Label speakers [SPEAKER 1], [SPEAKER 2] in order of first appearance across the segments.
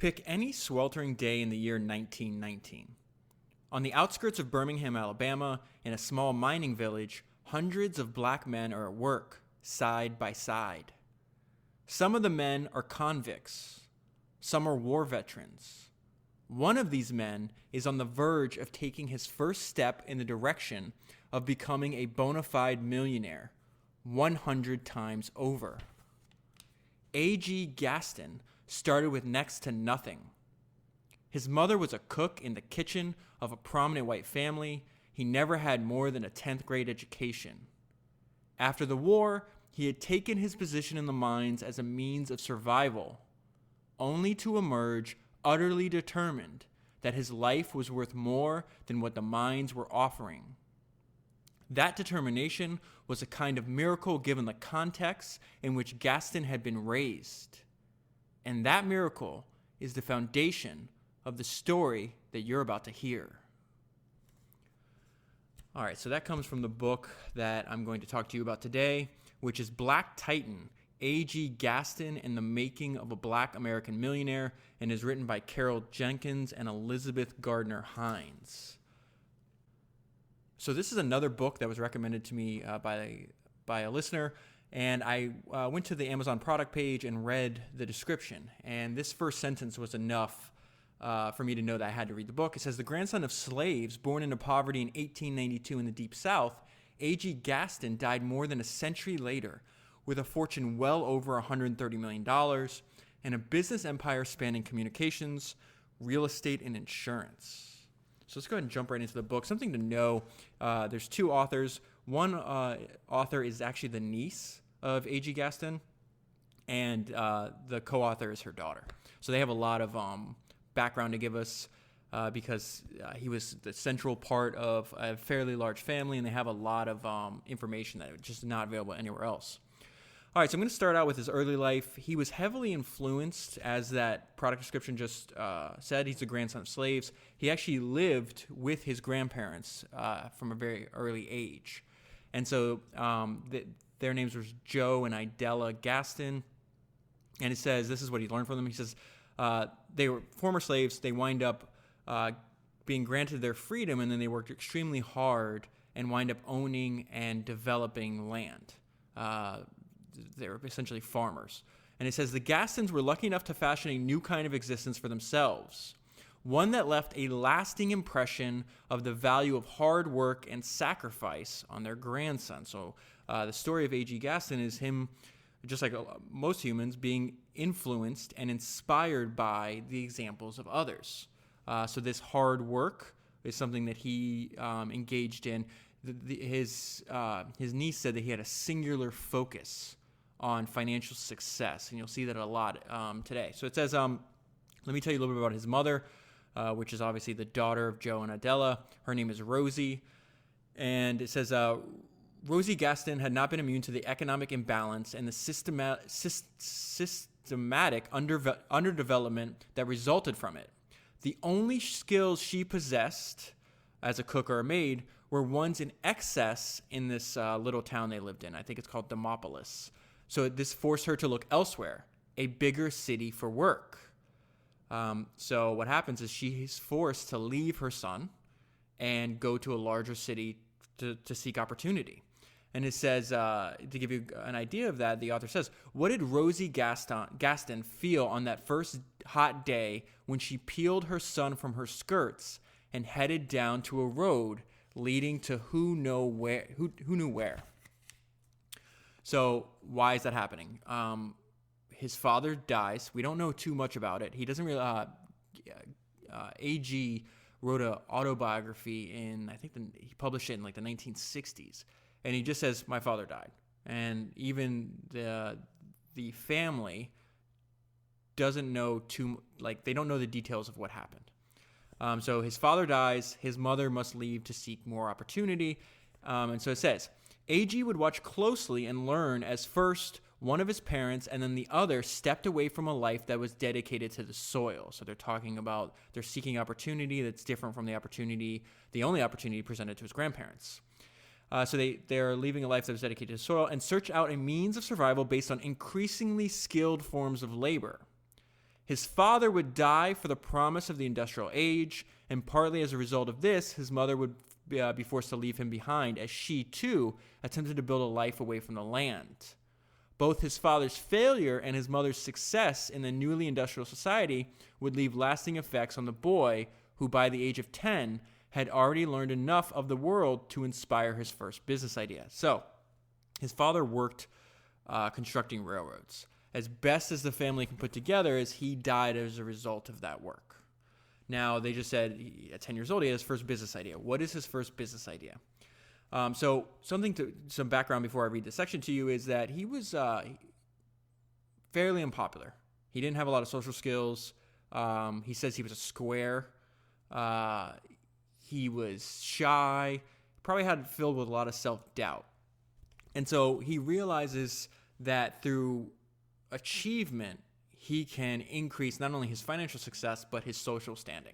[SPEAKER 1] Pick any sweltering day in the year 1919. On the outskirts of Birmingham, Alabama, in a small mining village, hundreds of black men are at work, side by side. Some of the men are convicts. Some are war veterans. One of these men is on the verge of taking his first step in the direction of becoming a bona fide millionaire 100 times over. A.G. Gaston started with next to nothing. His mother was a cook in the kitchen of a prominent white family. He never had more than a 10th grade education. After the war, he had taken his position in the mines as a means of survival, only to emerge utterly determined that his life was worth more than what the mines were offering. That determination was a kind of miracle given the context in which Gaston had been raised. And that miracle is the foundation of the story that you're about to hear. All right, so that comes from the book that I'm going to talk to you about today, which is Black Titan, A.G. Gaston and the Making of a Black American Millionaire, and is written by Jenkins and Elizabeth Gardner Hines. So this is another book that was recommended to me by a listener, and I went to the Amazon product page and read the description, and this first sentence was enough for me to know that I had to read the book. It says, the grandson of slaves born into poverty in 1892 in the Deep South, A.G. Gaston died more than a century later with a fortune well over $130 million and a business empire spanning communications, real estate, and insurance. So let's go ahead and jump right into the book. Something to know, there's two authors. One author is actually the niece of A.G. Gaston, and the co-author is her daughter. So they have a lot of background to give us because he was the central part of a fairly large family, and they have a lot of information that is just not available anywhere else. All right, so I'm going to start out with his early life. He was heavily influenced, as that product description just said. He's the grandson of slaves. He actually lived with his grandparents from a very early age. And so their names were Joe and Idella Gaston. And it says, this is what he learned from them. He says, they were former slaves. They wind up being granted their freedom, and then they worked extremely hard and wind up owning and developing land. They're essentially farmers. And it says, the Gastons were lucky enough to fashion a new kind of existence for themselves, one that left a lasting impression of the value of hard work and sacrifice on their grandson. So the story of A.G. Gaston is him, just like most humans, being influenced and inspired by the examples of others. So this hard work is something that he engaged in. His niece said that he had a singular focus on financial success, and you'll see that a lot today. So it says, let me tell you a little bit about his mother, which is obviously the daughter of Joe and Idella. Her name is Rosie, and it says, Rosie Gaston had not been immune to the economic imbalance and the systematic underdevelopment that resulted from it. The only skills she possessed as a cook or a maid were ones in excess in this little town they lived in. I think it's called Demopolis. So this forced her to look elsewhere, a bigger city for work. So what happens is she's forced to leave her son and go to a larger city to seek opportunity. And it says, to give you an idea of that, the author says, what did Rosie Gaston feel on that first hot day when she peeled her son from her skirts and headed down to a road leading to who knew where? So why is that happening? His father dies. We don't know too much about it. He doesn't really. A.G. wrote an autobiography he published it in like the 1960s, and he just says, "My father died," and even the family doesn't know they don't know the details of what happened. So his father dies. His mother must leave to seek more opportunity, and so it says, A.G. would watch closely and learn as first one of his parents and then the other stepped away from a life that was dedicated to the soil. So they're talking about they're seeking opportunity that's different from the only opportunity presented to his grandparents. So they're leaving a life that was dedicated to soil and search out a means of survival based on increasingly skilled forms of labor. His father would die for the promise of the industrial age, and partly as a result of this, his mother would be forced to leave him behind as she, too, attempted to build a life away from the land. Both his father's failure and his mother's success in the newly industrial society would leave lasting effects on the boy who, by the age of 10, had already learned enough of the world to inspire his first business idea. So, his father worked constructing railroads. As best as the family can put together, as he died as a result of that work. Now, they just said at 10 years old, he had his first business idea. What is his first business idea? So some background before I read this section to you is that he was fairly unpopular. He didn't have a lot of social skills. He says he was a square. He was shy. Probably had filled with a lot of self-doubt. And so he realizes that through achievement, he can increase not only his financial success, but his social standing.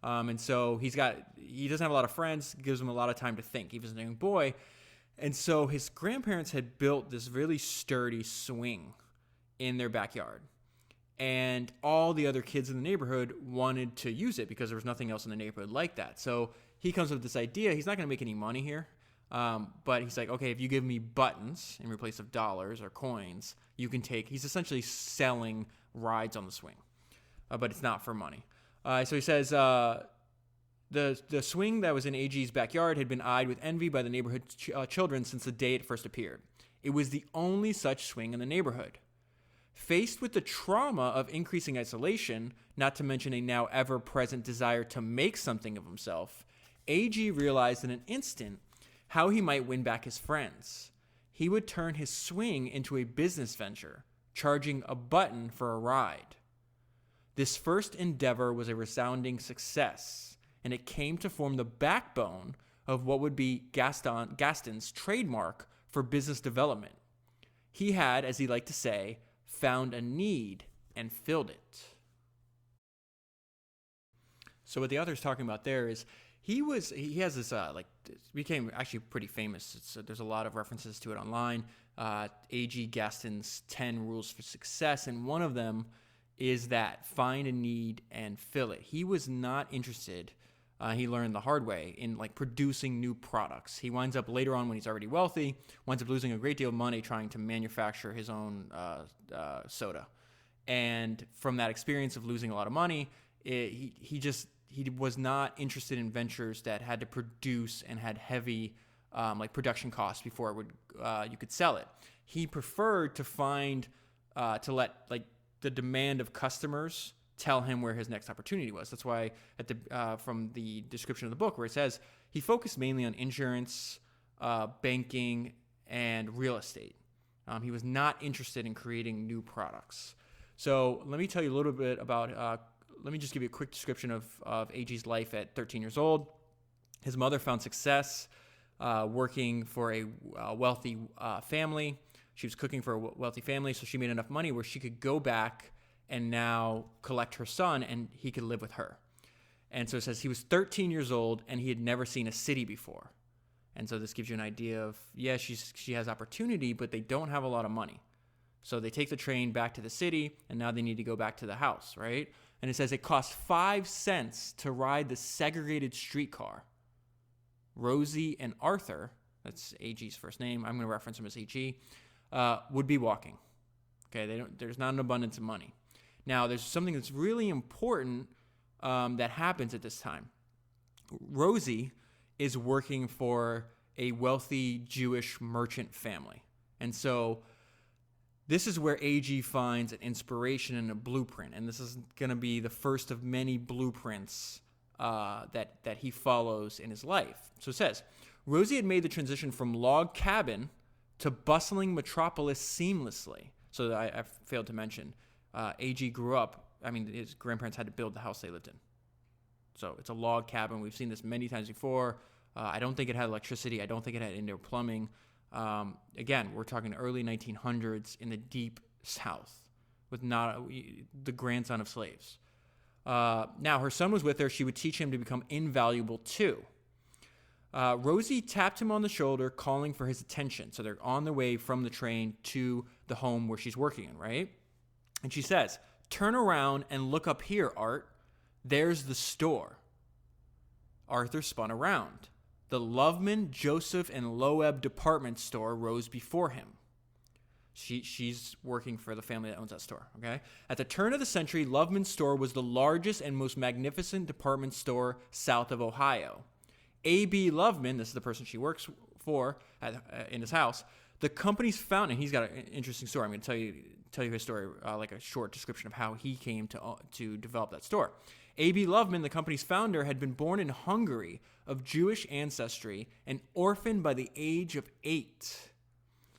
[SPEAKER 1] And so he doesn't have a lot of friends, gives him a lot of time to think. He was a young boy. And so his grandparents had built this really sturdy swing in their backyard. And all the other kids in the neighborhood wanted to use it because there was nothing else in the neighborhood like that. So he comes up with this idea. He's not going to make any money here. But he's like, okay, if you give me buttons in replace of dollars or coins, you can take, he's essentially selling rides on the swing, but it's not for money. So he says, the swing that was in AG's backyard had been eyed with envy by the neighborhood children since the day it first appeared. It was the only such swing in the neighborhood. Faced with the trauma of increasing isolation, not to mention a now ever-present desire to make something of himself, AG realized in an instant how he might win back his friends. He would turn his swing into a business venture, charging a button for a ride. This first endeavor was a resounding success, and it came to form the backbone of what would be Gaston's trademark for business development. He had, as he liked to say, found a need and filled it. So what the author's talking about there is he has this became actually pretty famous. There's a lot of references to it online. A.G. Gaston's 10 rules for success, and one of them is that find a need and fill it. He was not interested. He learned the hard way in producing new products. He winds up later on when he's already wealthy, winds up losing a great deal of money trying to manufacture his own soda. And from that experience of losing a lot of money, he was not interested in ventures that had to produce and had heavy production costs before you could sell it. He preferred to to let the demand of customers tell him where his next opportunity was. That's why from the description of the book where it says he focused mainly on insurance, banking, and real estate. He was not interested in creating new products. So let me tell you a little bit about, let me just give you a quick description of A.G.'s life at 13 years old. His mother found success working for a wealthy family. She was cooking for a wealthy family, so she made enough money where she could go back and now collect her son, and he could live with her. And so it says he was 13 years old, and he had never seen a city before. And so this gives you an idea of, she has opportunity, but they don't have a lot of money. So they take the train back to the city, and now they need to go back to the house, right? And it says it costs 5 cents to ride the segregated streetcar. Rosie and Arthur, that's A.G.'s first name, I'm going to reference him as A.G., would be walking. Okay, there's not an abundance of money. Now, there's something that's really important that happens at this time. Rosie is working for a wealthy Jewish merchant family. And so this is where A.G. finds an inspiration and a blueprint. And this is going to be the first of many blueprints that he follows in his life. So it says, Rosie had made the transition from log cabin to bustling metropolis seamlessly. So I failed to mention, A.G. grew up, his grandparents had to build the house they lived in. So it's a log cabin. We've seen this many times before. I don't think it had electricity. I don't think it had indoor plumbing. Again, we're talking early 1900s in the deep South with not the grandson of slaves. Now, her son was with her. She would teach him to become invaluable too. Rosie tapped him on the shoulder, calling for his attention. So they're on the way from the train to the home where she's working in, right? And she says, Turn around and look up here, Art. There's the store. Arthur spun around. The Loveman, Joseph, and Loeb department store rose before him. She's working for the family that owns that store, okay? At the turn of the century, Loveman's store was the largest and most magnificent department store south of Ohio. A.B. Loveman, this is the person she works for in his house, the company's founder, and he's got an interesting story. I'm going to tell you his story, like a short description of how he came to develop that store. A.B. Loveman, the company's founder, had been born in Hungary of Jewish ancestry and orphaned by the age of 8.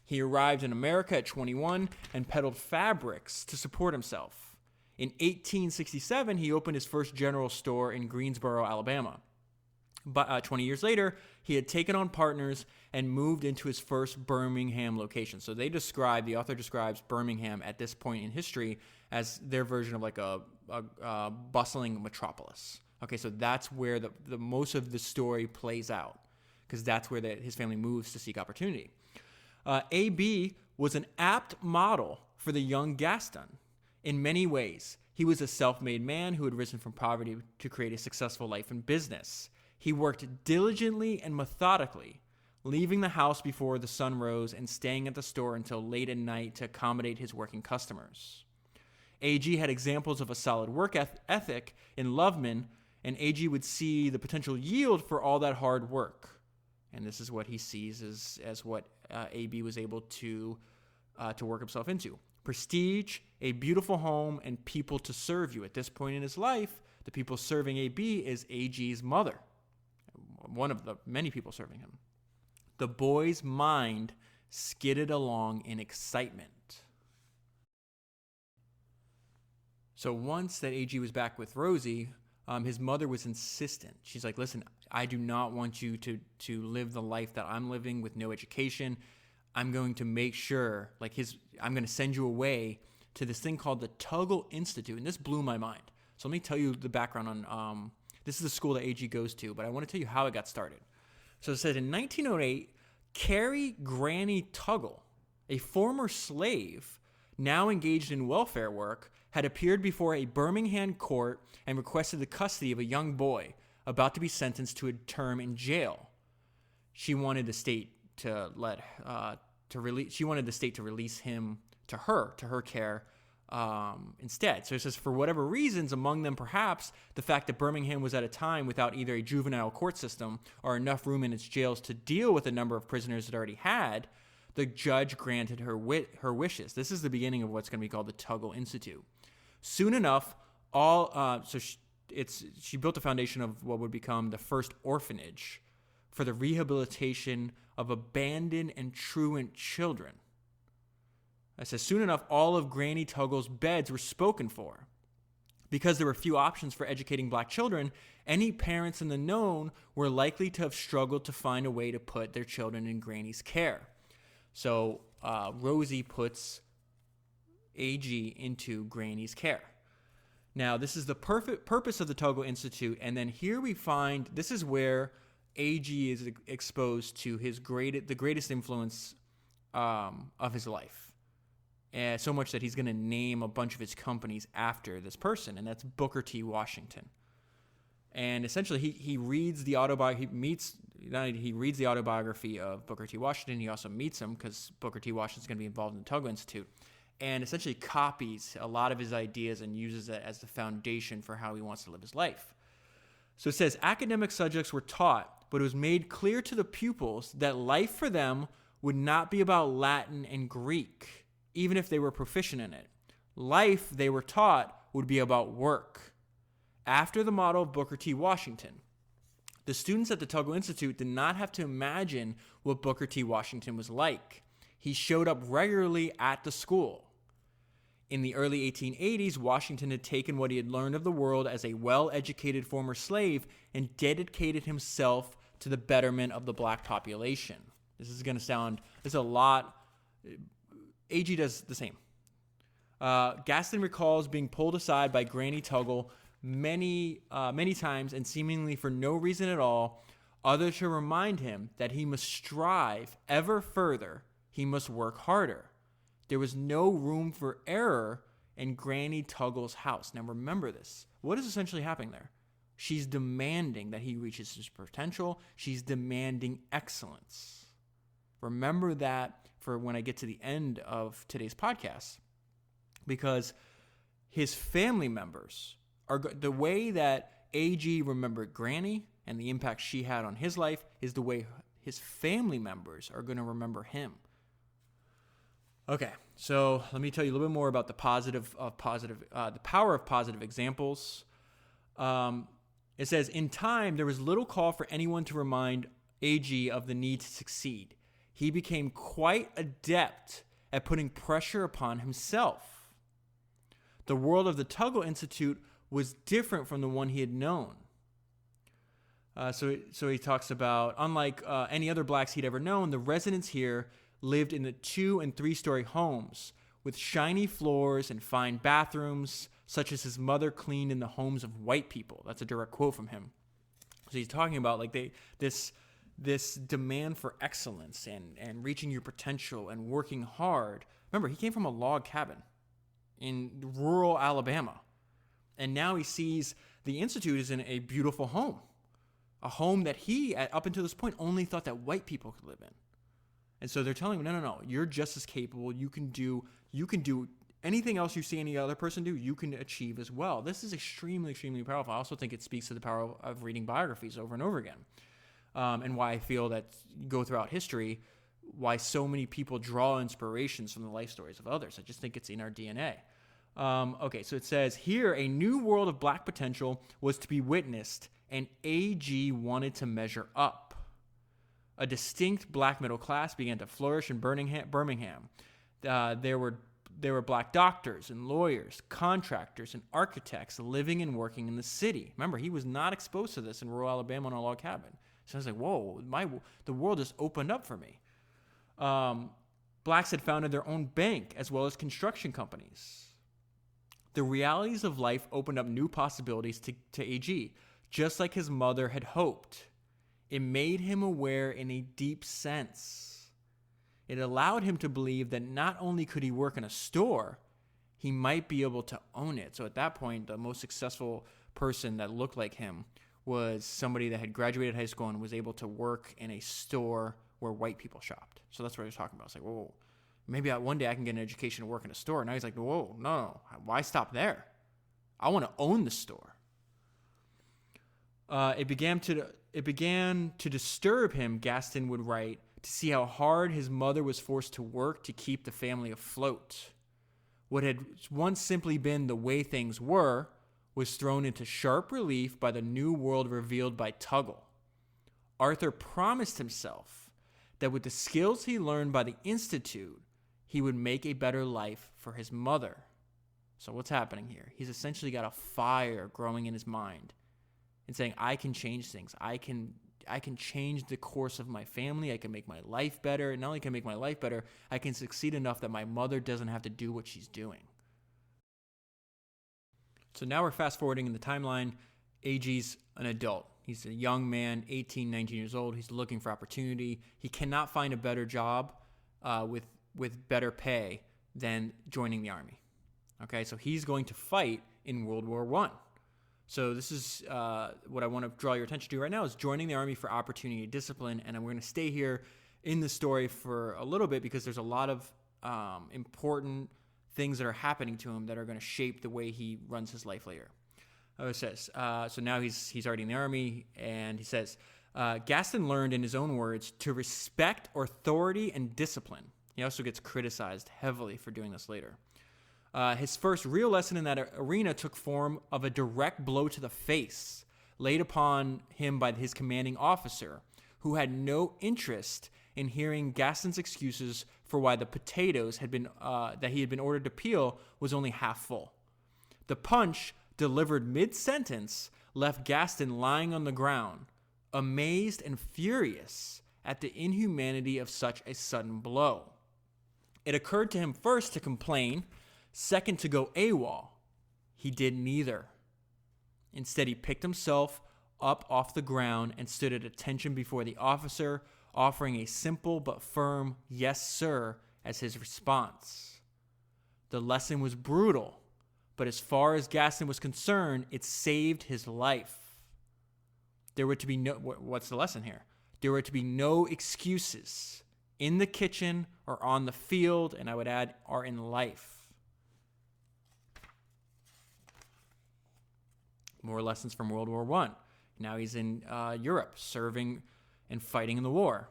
[SPEAKER 1] He arrived in America at 21 and peddled fabrics to support himself. In 1867, he opened his first general store in Greensboro, Alabama. But 20 years later, he had taken on partners and moved into his first Birmingham location. So the author describes Birmingham at this point in history as their version of like a bustling metropolis. Okay, so that's where the most of the story plays out, because that's where his family moves to seek opportunity. A.B. was an apt model for the young Gaston. In many ways, he was a self-made man who had risen from poverty to create a successful life in business. He worked diligently and methodically, leaving the house before the sun rose and staying at the store until late at night to accommodate his working customers. A.G. had examples of a solid work ethic in Loveman, and A.G. would see the potential yield for all that hard work. And this is what he sees as what A.B. was able to work himself into. Prestige, a beautiful home, and people to serve you. At this point in his life, the people serving A.B. is A.G.'s mother, one of the many people serving him. The boy's mind skidded along in excitement. So once that A.G. was back with Rosie, his mother was insistent. She's like, listen, I do not want you to live the life that I'm living with no education. I'm going to make sure, I'm going to send you away to this thing called the Tuggle Institute. And this blew my mind. So let me tell you the background on, this is the school that A.G. goes to, but I want to tell you how it got started. So it said in 1908, Carrie Granny Tuggle, a former slave now engaged in welfare work, had appeared before a Birmingham court and requested the custody of a young boy about to be sentenced to a term in jail. She wanted the state to release him to her care instead. So it says, for whatever reasons, among them perhaps the fact that Birmingham was at a time without either a juvenile court system or enough room in its jails to deal with the number of prisoners it already had, the judge granted her wishes. This is the beginning of what's going to be called the Tuggle Institute. Soon enough, she built the foundation of what would become the first orphanage for the rehabilitation of abandoned and truant children. I said, soon enough, all of Granny Tuggle's beds were spoken for. Because there were few options for educating black children, any parents in the known were likely to have struggled to find a way to put their children in Granny's care. So Rosie puts A.G. into Granny's care. Now, this is the perfect purpose of the Tuggle Institute, and then here we find, this is where A.G. is exposed to the greatest influence of his life. So much that he's going to name a bunch of his companies after this person, and that's Booker T. Washington. And essentially, he reads the he reads the autobiography of Booker T. Washington. He also meets him because Booker T. Washington's going to be involved in the Tuggle Institute, and essentially copies a lot of his ideas and uses it as the foundation for how he wants to live his life. So it says, academic subjects were taught, but it was made clear to the pupils that life for them would not be about Latin and Greek, even if they were proficient in it. Life, they were taught, would be about work. After the model of Booker T. Washington, the students at the Tuggle Institute did not have to imagine what Booker T. Washington was like. He showed up regularly at the school. In the early 1880s, Washington had taken what he had learned of the world as a well-educated former slave and dedicated himself to the betterment of the black population. This is a lot. A.G. does the same. Gaston recalls being pulled aside by Granny Tuggle many times, and seemingly for no reason at all, other to remind him that he must strive ever further, he must work harder. There was no room for error in Granny Tuggle's house. Now remember this. What is essentially happening there? She's demanding that he reaches his potential. She's demanding excellence. Remember that for when I get to the end of today's podcast, because his family members are the way that AG remembered Granny and the impact she had on his life is the way his family members are going to remember him. Okay, so let me tell you a little bit more about the power of positive examples. It says, in time, there was little call for anyone to remind AG of the need to succeed. He became quite adept at putting pressure upon himself. The world of the Tuggle Institute was different from the one he had known. So he talks about, unlike any other blacks he'd ever known, the residents here lived in the 2- and 3-story homes with shiny floors and fine bathrooms, such as his mother cleaned in the homes of white people. That's a direct quote from him. So he's talking about like this demand for excellence and reaching your potential and working hard. Remember, he came from a log cabin in rural Alabama. And now he sees the Institute is in a beautiful home. A home that he, up until this point, only thought that white people could live in. And so they're telling him, no, you're just as capable. You can do anything else you see any other person do, you can achieve as well. This is extremely, extremely powerful. I also think it speaks to the power of reading biographies over and over again. And why I feel that go throughout history, why so many people draw inspirations from the life stories of others. I just think it's in our DNA. Okay, so it says, here a new world of black potential was to be witnessed, and AG wanted to measure up. A distinct black middle class began to flourish in Birmingham. There were black doctors and lawyers, contractors and architects living and working in the city. Remember, he was not exposed to this in rural Alabama in a log cabin. So I was like, whoa, the world just opened up for me. Blacks had founded their own bank as well as construction companies. The realities of life opened up new possibilities to AG, just like his mother had hoped. It made him aware in a deep sense. It allowed him to believe that not only could he work in a store, he might be able to own it. So at that point, the most successful person that looked like him was somebody that had graduated high school and was able to work in a store where white people shopped. So that's what he was talking about. It's like, whoa, maybe one day I can get an education and work in a store. Now he's like, whoa, no, why stop there? I want to own the store. It began to disturb him, Gaston would write, to see how hard his mother was forced to work to keep the family afloat. What had once simply been the way things were was thrown into sharp relief by the new world revealed by Tuggle. Arthur promised himself that with the skills he learned by the Institute, he would make a better life for his mother. So what's happening here? He's essentially got a fire growing in his mind and saying, I can change things. I can change the course of my family. I can make my life better. And not only can I make my life better, I can succeed enough that my mother doesn't have to do what she's doing. So now we're fast forwarding in the timeline. AG's an adult. He's a young man, 18, 19 years old. He's looking for opportunity. He cannot find a better job with better pay than joining the army. Okay, so he's going to fight in World War I. So this is what I want to draw your attention to right now is joining the army for opportunity and discipline. And we're going to stay here in the story for a little bit because there's a lot of important things that are happening to him that are going to shape the way he runs his life later. It says, so now he's already in the army, and he says, Gaston learned, in his own words, to respect authority and discipline. He also gets criticized heavily for doing this later. His first real lesson in that arena took form of a direct blow to the face laid upon him by his commanding officer, who had no interest in hearing Gaston's excuses for why the potatoes that he had been ordered to peel was only half full. The punch, delivered mid-sentence, left Gaston lying on the ground, amazed and furious at the inhumanity of such a sudden blow. It occurred to him first to complain, second to go AWOL. He did neither. Instead, he picked himself up off the ground and stood at attention before the officer, offering a simple but firm "yes, sir" as his response. The lesson was brutal But as far as Gaston was concerned, it saved his life. There were to be no, what's the lesson here? There were to be no excuses in the kitchen or on the field, and I would add, or in life. More lessons from World War I. Now he's in Europe, serving and fighting in the war.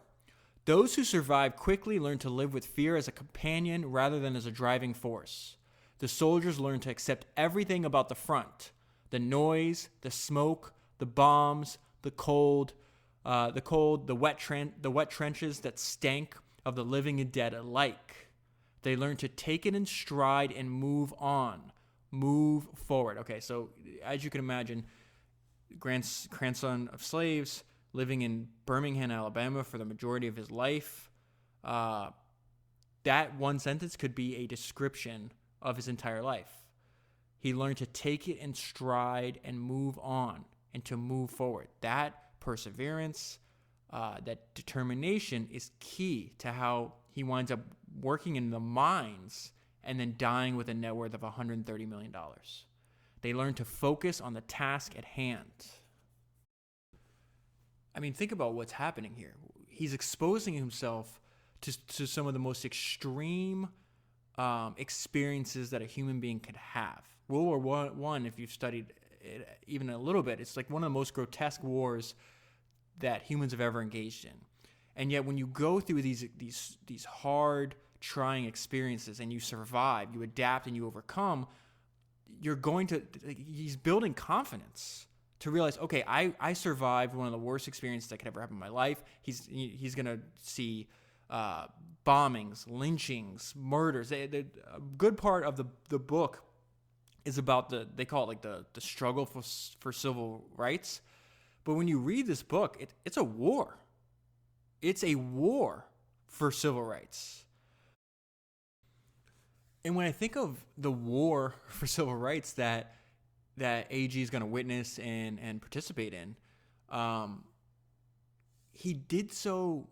[SPEAKER 1] Those who survive quickly learn to live with fear as a companion rather than as a driving force. The soldiers learn to accept everything about the front: the noise, the smoke, the bombs, the cold, the wet trenches that stank of the living and dead alike. They learn to take it in stride and move on, move forward. Okay, so as you can imagine, grandson of slaves living in Birmingham, Alabama for the majority of his life. That one sentence could be a description of his entire life. He learned to take it in stride and move on and to move forward. That perseverance, that determination is key to how he winds up working in the mines and then dying with a net worth of $130 million. They learn to focus on the task at hand. I mean, think about what's happening here. He's exposing himself to some of the most extreme experiences that a human being could have. World War I, if you've studied it even a little bit, it's like one of the most grotesque wars that humans have ever engaged in. And yet when you go through these hard, trying experiences and you survive, you adapt and you overcome, he's building confidence to realize, okay, I survived one of the worst experiences that could ever happen in my life. He's going to see bombings, lynchings, murders. A good part of the book is about they call it like the struggle for civil rights. But when you read this book, it's a war. It's a war for civil rights. And when I think of the war for civil rights that AG is going to witness and participate in, he did so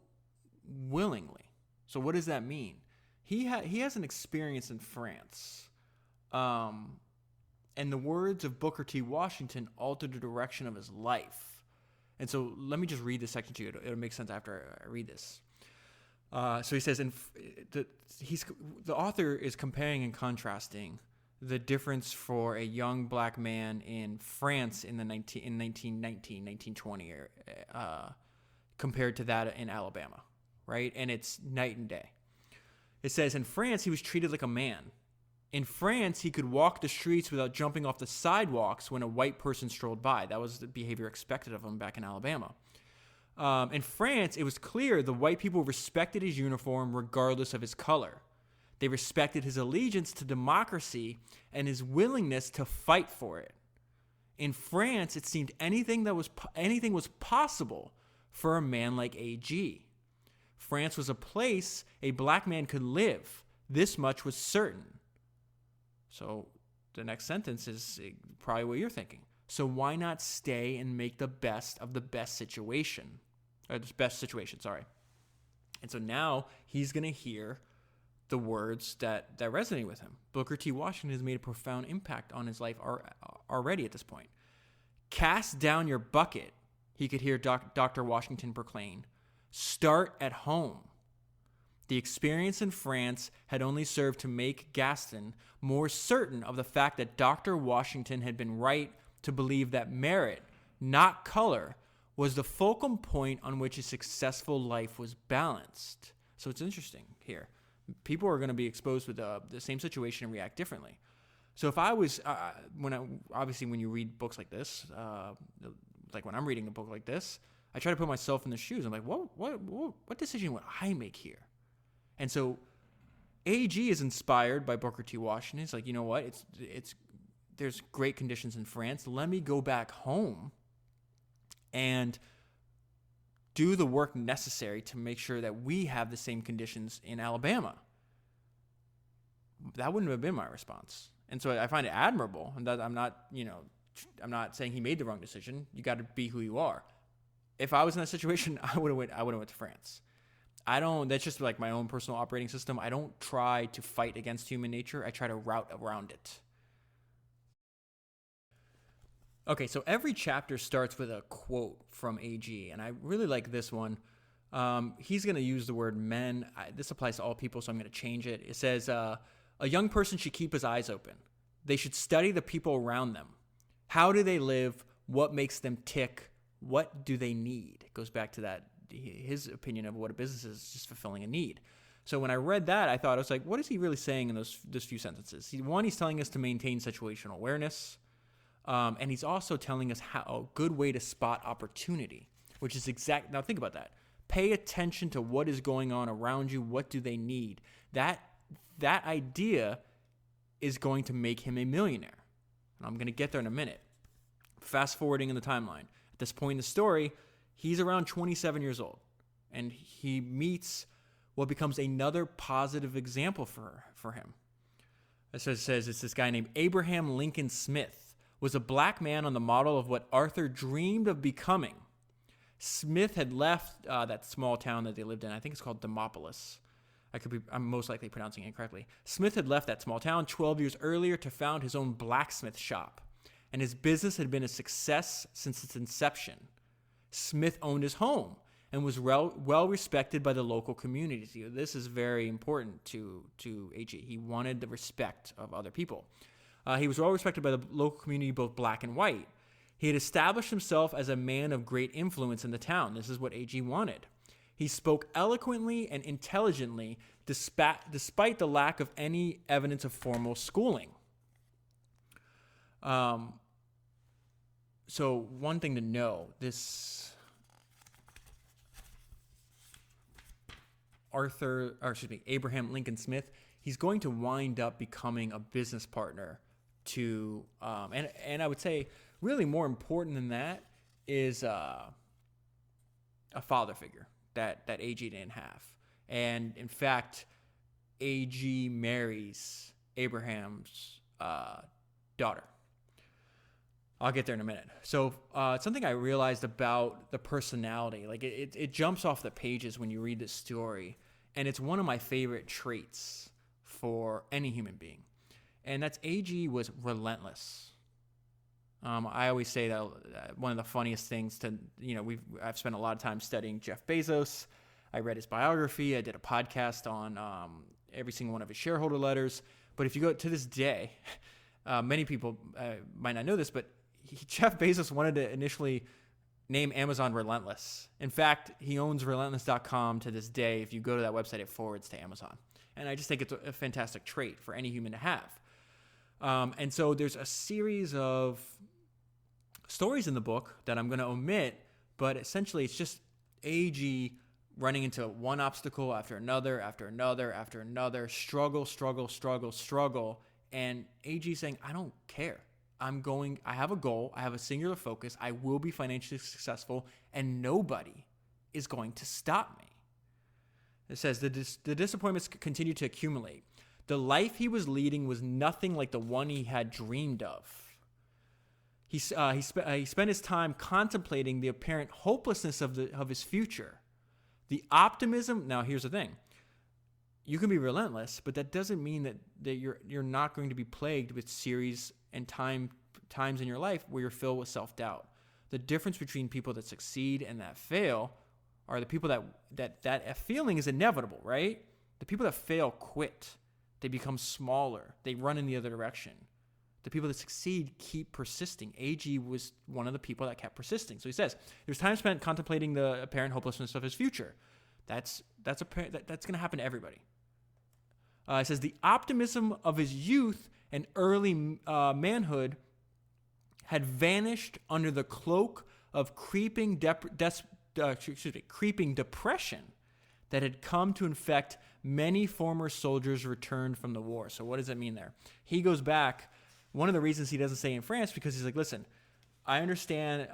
[SPEAKER 1] willingly. So what does that mean? He has an experience in France. And the words of Booker T. Washington altered the direction of his life. And so let me just read this section to you. It'll make sense after I read this. So he says, the author is comparing and contrasting the difference for a young black man in France in 1919, 1920, compared to that in Alabama, right? And it's night and day. It says, in France, he was treated like a man. In France, he could walk the streets without jumping off the sidewalks when a white person strolled by. That was the behavior expected of him back in Alabama. In France, it was clear the white people respected his uniform regardless of his color. They respected his allegiance to democracy and his willingness to fight for it. In France, it seemed anything was possible for a man like AG. France was a place a black man could live. This much was certain. So the next sentence is probably what you're thinking. So why not stay and make the best of the best situation? Or the best situation, sorry. And so now he's going to hear the words that resonate with him. Booker T. Washington has made a profound impact on his life already at this point. Cast down your bucket, he could hear Dr. Washington proclaim. Start at home. The experience in France had only served to make Gaston more certain of the fact that Dr. Washington had been right to believe that merit, not color, was the focal point on which a successful life was balanced. So it's interesting here. People are going to be exposed with the same situation and react differently. So if I was, obviously when you read books like this, like when I'm reading a book like this, I try to put myself in the shoes. I'm like, what decision would I make here? And so AG is inspired by Booker T. Washington. It's like, you know what? There's great conditions in France. Let me go back home and do the work necessary to make sure that we have the same conditions in Alabama. That wouldn't have been my response. And so I find it admirable. And that I'm not saying he made the wrong decision. You got to be who you are. If I was in that situation, I would have went to France. That's just like my own personal operating system. I don't try to fight against human nature. I try to route around it. Okay, so every chapter starts with a quote from AG, and I really like this one. He's going to use the word men. This applies to all people, so I'm going to change it. It says, a young person should keep his eyes open. They should study the people around them. How do they live? What makes them tick? What do they need? It goes back to that, his opinion of what a business is, just fulfilling a need. So when I read that, I thought, I was like, what is he really saying in those few sentences? He's telling us to maintain situational awareness. And he's also telling us how a good way to spot opportunity, which is now think about that. Pay attention to what is going on around you. What do they need? That idea is going to make him a millionaire. And I'm going to get there in a minute. Fast forwarding in the timeline. At this point in the story, he's around 27 years old. And he meets what becomes another positive example for him. It says it's this guy named Abraham Lincoln Smith. Was a black man on the model of what Arthur dreamed of becoming. Smith had left that small town that they lived in. I think it's called Demopolis. I'm most likely pronouncing it incorrectly. Smith had left that small town 12 years earlier to found his own blacksmith shop. And his business had been a success since its inception. Smith owned his home and was well respected by the local communities. This is very important to AG. He wanted the respect of other people. He was well respected by the local community, both black and white. He had established himself as a man of great influence in the town. This is what AG wanted. He spoke eloquently and intelligently despite the lack of any evidence of formal schooling. So one thing to know, Abraham Lincoln Smith, he's going to wind up becoming a business partner to, and I would say really more important than that is a father figure that AG didn't have. And in fact, AG marries Abraham's daughter. I'll get there in a minute. So something I realized about the personality, like it jumps off the pages when you read this story, and it's one of my favorite traits for any human being. And that's AG was relentless. I always say that one of the funniest things I've spent a lot of time studying Jeff Bezos. I read his biography. I did a podcast on every single one of his shareholder letters. But if you go to this day, many people might not know this, but Jeff Bezos wanted to initially name Amazon Relentless. In fact, he owns relentless.com to this day. If you go to that website, it forwards to Amazon. And I just think it's a fantastic trait for any human to have. And so there's a series of stories in the book that I'm going to omit, but essentially it's just AG running into one obstacle after another, struggle, and AG saying, I don't care. I have a goal, I have a singular focus, I will be financially successful, and nobody is going to stop me. It says, the disappointments continued to accumulate. The life he was leading was nothing like the one he had dreamed of. He spent his time contemplating the apparent hopelessness of his future. The optimism. Now, here's the thing: you can be relentless, but that doesn't mean that you're not going to be plagued with series and times in your life where you're filled with self-doubt. The difference between people that succeed and that fail are the people that feeling is inevitable, right? The people that fail quit. They become smaller. They run in the other direction. The people that succeed keep persisting. AG was one of the people that kept persisting. So he says, there's time spent contemplating the apparent hopelessness of his future. That's going to happen to everybody. It says, the optimism of his youth and early manhood had vanished under the cloak of creeping depression that had come to infect many former soldiers returned from the war. So what does that mean there? He goes back. One of the reasons he doesn't stay in France, because he's like, listen, I understand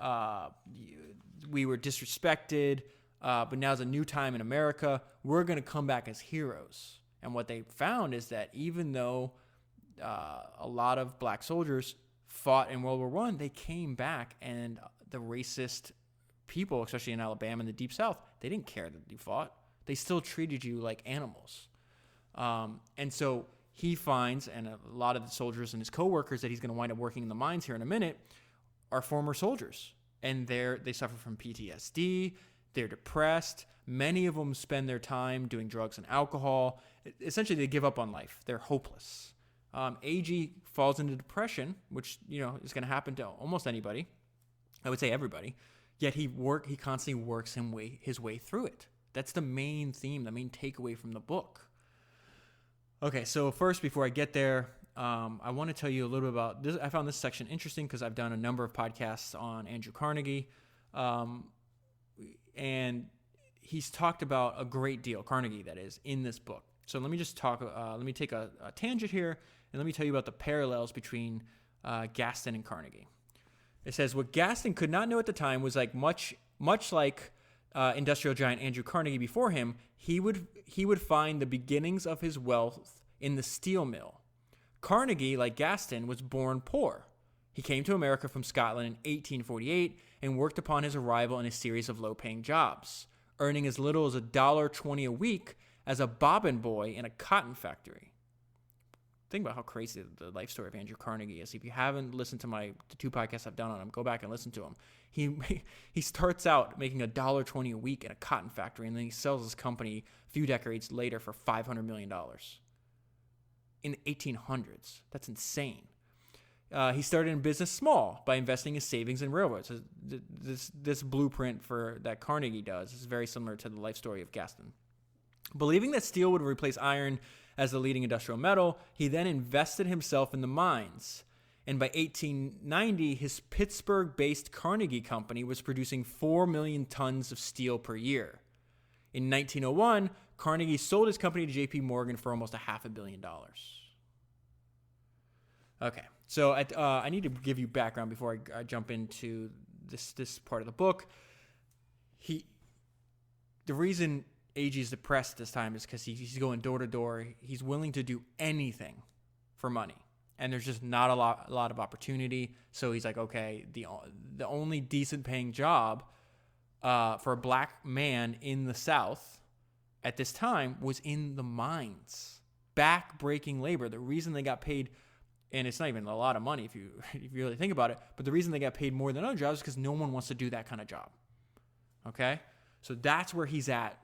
[SPEAKER 1] we were disrespected, but now's a new time in America. We're going to come back as heroes. And what they found is that even though a lot of black soldiers fought in World War I, they came back, and the racist people, especially in Alabama and the Deep South, they didn't care that you fought. They still treated you like animals. And so he finds, and a lot of the soldiers and his coworkers that he's going to wind up working in the mines here in a minute, are former soldiers, and they suffer from PTSD. They're depressed. Many of them spend their time doing drugs and alcohol. Essentially, they give up on life. They're hopeless. AG falls into depression, which is going to happen to almost anybody. I would say everybody. Yet he constantly works his way through it. That's the main theme, the main takeaway from the book. Okay, so first, before I get there, I want to tell you a little bit about this. I found this section interesting because I've done a number of podcasts on Andrew Carnegie, and he's talked about a great deal, Carnegie that is, in this book. So let me just let me take a tangent here, and let me tell you about the parallels between Gaston and Carnegie. It says, what Gaston could not know at the time was much like industrial giant Andrew Carnegie before him, he would find the beginnings of his wealth in the steel mill. Carnegie, like Gaston, was born poor. He came to America from Scotland in 1848 and worked upon his arrival in a series of low-paying jobs, earning as little as $1.20 a week as a bobbin boy in a cotton factory. Think about how crazy the life story of Andrew Carnegie is. If you haven't listened to the 2 podcasts I've done on him, go back and listen to him. He starts out making $1.20 a week in a cotton factory, and then he sells his company a few decades later for $500 million. In the 1800s. That's insane. He started in business small by investing his savings in railroads. So this blueprint that Carnegie does is very similar to the life story of Gaston. Believing that steel would replace iron as the leading industrial metal, he then invested himself in the mines. And by 1890, his Pittsburgh-based Carnegie Company was producing 4 million tons of steel per year. In 1901, Carnegie sold his company to J.P. Morgan for almost $500 million. Okay, so I need to give you background before I jump into this part of the book. The reason AG is depressed this time is because he's going door to door. He's willing to do anything for money, and there's just not a lot of opportunity. So he's like, okay, the only decent paying job for a black man in the South at this time was in the mines, back-breaking labor. The reason they got paid, and it's not even a lot of money if you really think about it, but the reason they got paid more than other jobs is because no one wants to do that kind of job. Okay? So that's where he's at.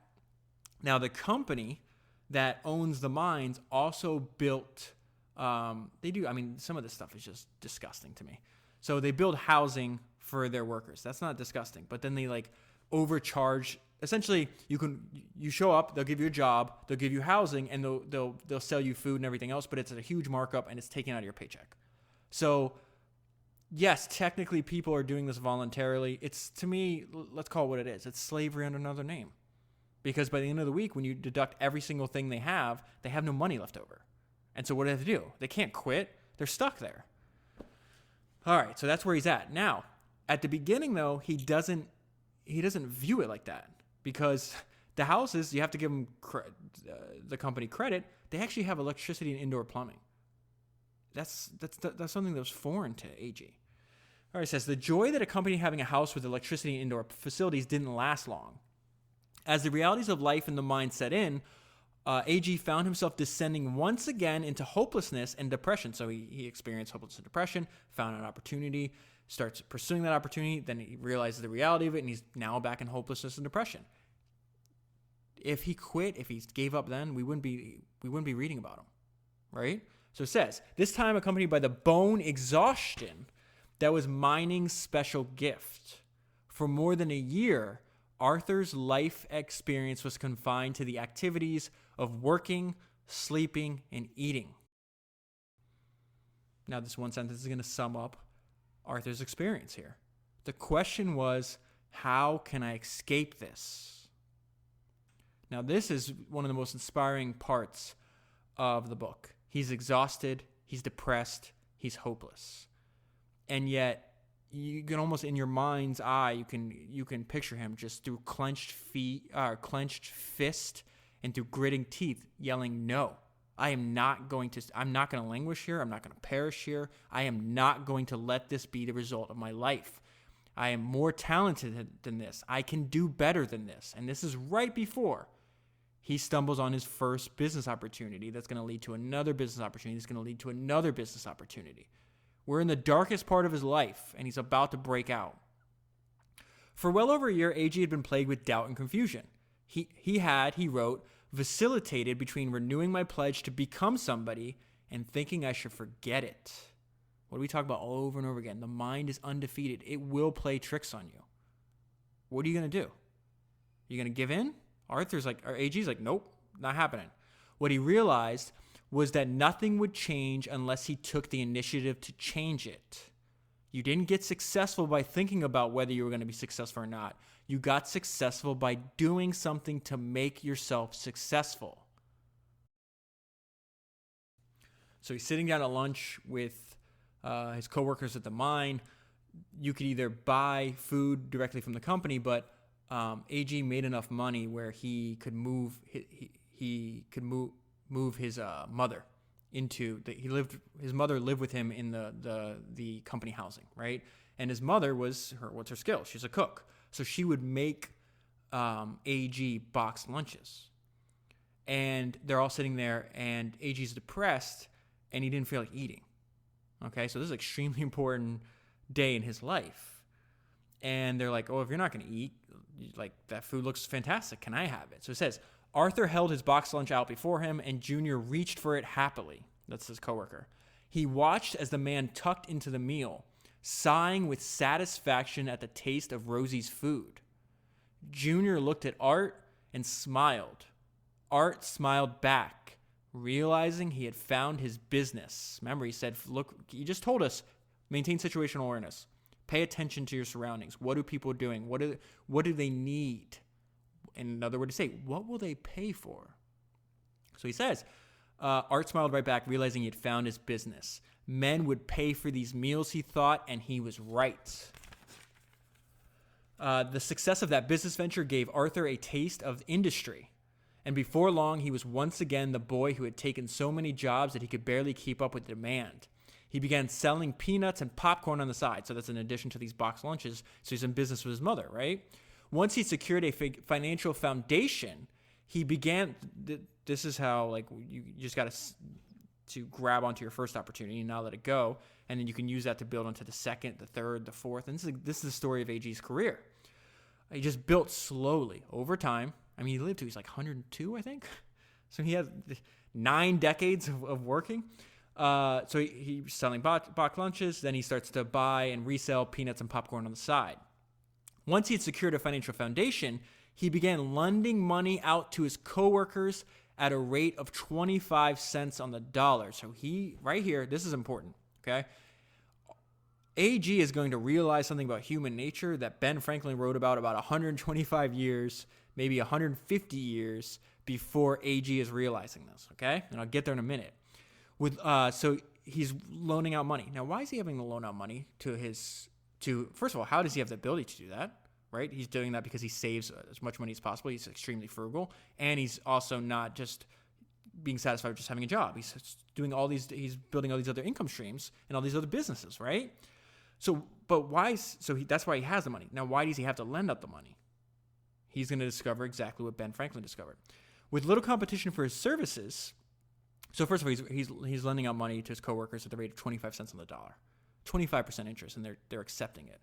[SPEAKER 1] Now, the company that owns the mines also built, some of this stuff is just disgusting to me. So they build housing for their workers. That's not disgusting, but then they overcharge. Essentially, you show up, they'll give you a job, they'll give you housing, and they'll sell you food and everything else, but it's a huge markup and it's taken out of your paycheck. So, yes, technically people are doing this voluntarily. It's, to me, let's call it what it is. It's slavery under another name. Because by the end of the week, when you deduct every single thing they have no money left over. And so what do they have to do? They can't quit. They're stuck there. All right, so that's where he's at. Now, at the beginning, though, he doesn't view it like that. Because the houses, you have to give them the company credit, they actually have electricity and indoor plumbing. That's something that was foreign to AG. All right, it says, the joy that accompanied having a house with electricity and indoor facilities didn't last long. As the realities of life in the mine set in, AG found himself descending once again into hopelessness and depression. So he experienced hopelessness and depression, found an opportunity, starts pursuing that opportunity, then he realizes the reality of it, and he's now back in hopelessness and depression. If he quit, if he gave up then, we wouldn't be reading about him, right? So it says, this time accompanied by the bone exhaustion that was mining's special gift. For more than a year, Arthur's life experience was confined to the activities of working, sleeping, and eating. Now, this one sentence is going to sum up Arthur's experience here. The question was, how can I escape this? Now, this is one of the most inspiring parts of the book. He's exhausted, he's depressed, he's hopeless. And yet, you can almost, in your mind's eye, you can picture him just through clenched fist and through gritting teeth yelling, no, I'm not going to languish here. I'm not going to perish here. I am not going to let this be the result of my life. I am more talented than this. I can do better than this. And this is right before he stumbles on his first business opportunity that's going to lead to another business opportunity. That's going to lead to another business opportunity, We're in the darkest part of his life, and he's about to break out. For well over a year, AG had been plagued with doubt and confusion. He wrote, vacillated between renewing my pledge to become somebody and thinking I should forget it. What do we talk about over and over again? The mind is undefeated. It will play tricks on you. What are you going to do? You going to give in? AG's like, nope, not happening. What he realized was that nothing would change unless he took the initiative to change it. You didn't get successful by thinking about whether you were going to be successful or not. You got successful by doing something to make yourself successful. So he's sitting down at lunch with his coworkers at the mine. You could either buy food directly from the company, but AG made enough money where he could move his mother into his mother lived with him in the company housing, right? And his mother what's her skill? She's a cook. So she would make AG boxed lunches. And they're all sitting there, and AG's depressed, and he didn't feel like eating. Okay, so this is an extremely important day in his life. And they're like, oh, if you're not going to eat, like, that food looks fantastic. Can I have it? So it says, Arthur held his boxed lunch out before him, and Junior reached for it happily. That's his coworker. He watched as the man tucked into the meal, sighing with satisfaction at the taste of Rosie's food. Junior looked at Art and smiled. Art smiled back, realizing he had found his business. Remember, he said, look, you just told us, maintain situational awareness. Pay attention to your surroundings. What are people doing? What do they need? In another word to say, what will they pay for? So he says, Art smiled right back, realizing he had found his business. Men would pay for these meals, he thought, and he was right. The success of that business venture gave Arthur a taste of industry. And before long, he was once again the boy who had taken so many jobs that he could barely keep up with demand. He began selling peanuts and popcorn on the side. So that's in addition to these boxed lunches. So he's in business with his mother, right? Once he secured a financial foundation, he began. This is how, like, you just got to grab onto your first opportunity and not let it go, and then you can use that to build onto the second, the third, the fourth. And this is the story of AG's career. He just built slowly over time. I mean, he lived to he's like 102, I think. So he has 9 decades of working. So he's selling boxed lunches. Then he starts to buy and resell peanuts and popcorn on the side. Once he had secured a financial foundation, he began lending money out to his coworkers at a rate of 25 cents on the dollar. So right here, this is important, okay? AG is going to realize something about human nature that Ben Franklin wrote about 125 years, maybe 150 years before AG is realizing this, okay? And I'll get there in a minute. So he's loaning out money. Now, why is he having to loan out money first of all, how does he have the ability to do that? Right? He's doing that because he saves as much money as possible. He's extremely frugal. And he's also not just being satisfied with just having a job. He's building all these other income streams and all these other businesses, right? So, that's why he has the money. Now, why does he have to lend out the money? He's going to discover exactly what Ben Franklin discovered. With little competition for his services, so first of all, he's lending out money to his coworkers at the rate of 25 cents on the dollar. 25% interest, and they're accepting it.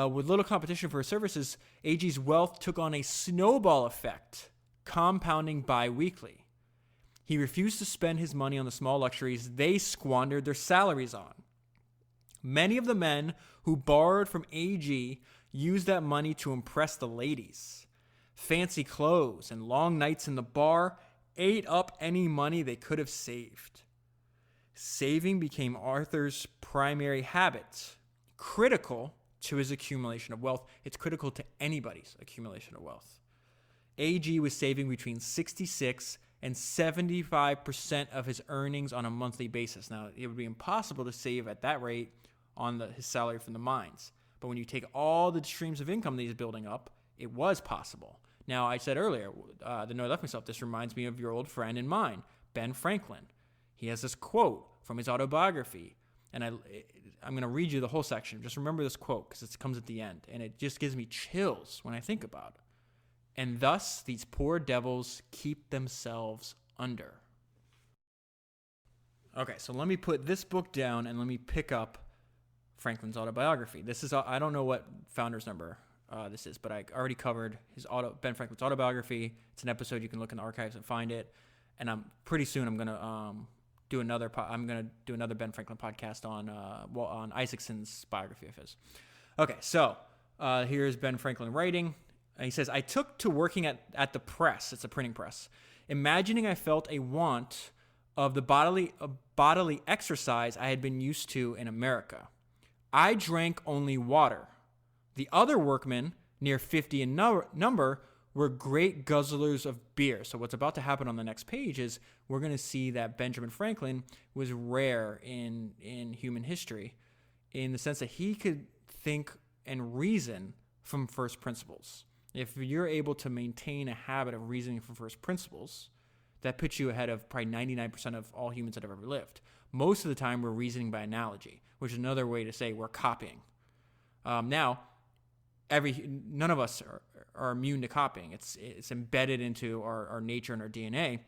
[SPEAKER 1] With little competition for his services, AG's wealth took on a snowball effect, compounding bi-weekly. He refused to spend his money on the small luxuries they squandered their salaries on. Many of the men who borrowed from AG used that money to impress the ladies. Fancy clothes and long nights in the bar ate up any money they could have saved. Saving became Arthur's primary habit, critical to his accumulation of wealth. It's critical to anybody's accumulation of wealth. AG was saving between 66 and 75% of his earnings on a monthly basis. Now, it would be impossible to save at that rate on his salary from the mines. But when you take all the streams of income that he's building up, it was possible. Now, I said earlier, the note I left myself, this reminds me of your old friend and mine, Ben Franklin. He has this quote from his autobiography, and I'm going to read you the whole section. Just remember this quote because it comes at the end, and it just gives me chills when I think about it. And thus these poor devils keep themselves under. Okay, so let me put this book down and let me pick up Franklin's autobiography. This is, I don't know what founder's number this is, but I already covered Ben Franklin's autobiography. It's an episode you can look in the archives and find it. And pretty soon I'm gonna do another Ben Franklin podcast on Isaacson's biography of his. Okay, so here's Ben Franklin writing. He says, "I took to working at the press. It's a printing press, imagining I felt a want of the bodily exercise I had been used to in America. I drank only water. The other workmen, near 50 in number, were great guzzlers of beer." So what's about to happen on the next page is we're going to see that Benjamin Franklin was rare in human history in the sense that he could think and reason from first principles. If you're able to maintain a habit of reasoning from first principles, that puts you ahead of probably 99% of all humans that have ever lived. Most of the time, we're reasoning by analogy, which is another way to say we're copying. Now, none of us are immune to copying. It's embedded into our nature and our DNA.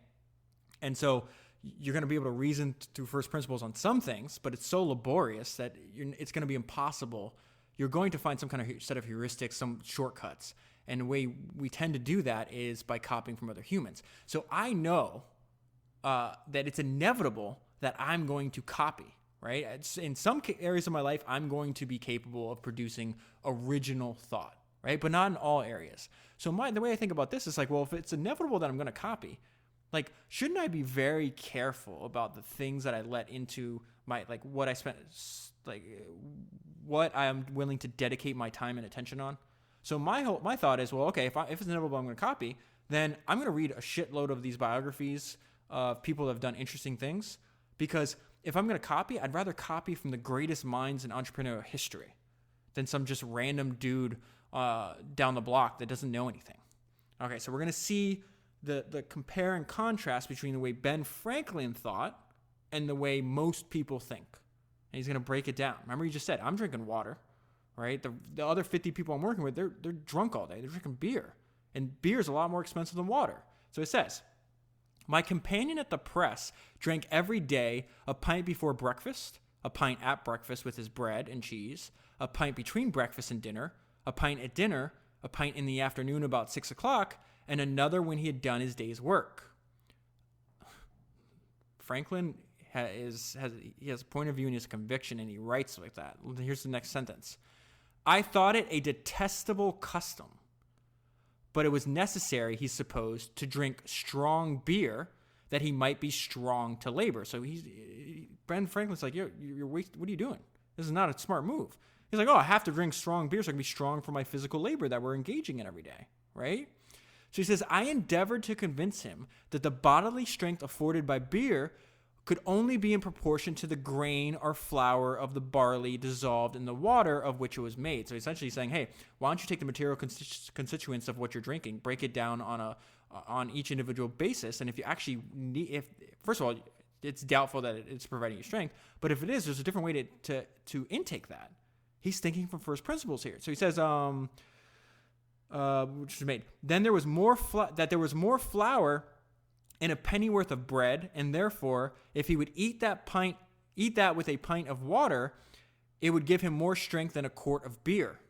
[SPEAKER 1] And so you're going to be able to reason through first principles on some things, but it's so laborious that it's going to be impossible. You're going to find some kind of set of heuristics, some shortcuts. And the way we tend to do that is by copying from other humans. So I know that it's inevitable that I'm going to copy, right? In some areas of my life, I'm going to be capable of producing original thought, right? But not in all areas. So the way I think about this is like, well, if it's inevitable that I'm going to copy, like, shouldn't I be very careful about the things that I let into what I spent, what I'm willing to dedicate my time and attention on? So my thought is, well, okay, if it's inevitable I'm going to copy, then I'm going to read a shitload of these biographies of people that have done interesting things, because if I'm going to copy, I'd rather copy from the greatest minds in entrepreneurial history than some just random dude down the block that doesn't know anything. Okay, so we're going to see the compare and contrast between the way Ben Franklin thought and the way most people think. And he's going to break it down. Remember, he just said, I'm drinking water. Right? The other 50 people I'm working with, they're drunk all day. They're drinking beer. And beer is a lot more expensive than water. So it says, "My companion at the press drank every day a pint before breakfast, a pint at breakfast with his bread and cheese, a pint between breakfast and dinner, a pint at dinner, a pint in the afternoon about 6 o'clock, and another when he had done his day's work." Franklin has a point of view and his conviction, and he writes like that. Here's the next sentence. "I thought it a detestable custom, but it was necessary, he supposed, to drink strong beer that he might be strong to labor." So Ben Franklin's like, you're what are you doing? This is not a smart move. He's like, I have to drink strong beer so I can be strong for my physical labor that we're engaging in every day, right? So he says, "I endeavored to convince him that the bodily strength afforded by beer could only be in proportion to the grain or flour of the barley dissolved in the water of which it was made." So essentially saying, hey, why don't you take the material constituents of what you're drinking, break it down on each individual basis, and if you actually need, first of all, it's doubtful that it's providing you strength, but if it is, there's a different way to intake that. He's thinking from first principles here. So he says, which is made. "Then there was more flour in a pennyworth of bread, and therefore, if he would eat that with a pint of water, it would give him more strength than a quart of beer.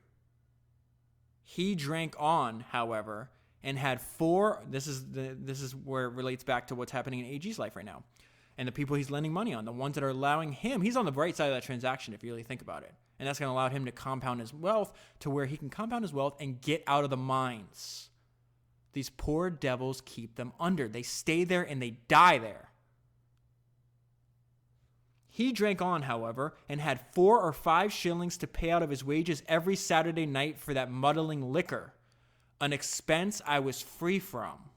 [SPEAKER 1] He drank on, however, and had four." This is where it relates back to what's happening in AG's life right now, and the people he's lending money on, the ones that are allowing him. He's on the bright side of that transaction, if you really think about it, and that's going to allow him to compound his wealth to where he can compound his wealth and get out of the mines. These poor devils keep them under. They stay there and they die there. "He drank on, however, and had 4 or 5 shillings to pay out of his wages every Saturday night for that muddling liquor, an expense I was free from.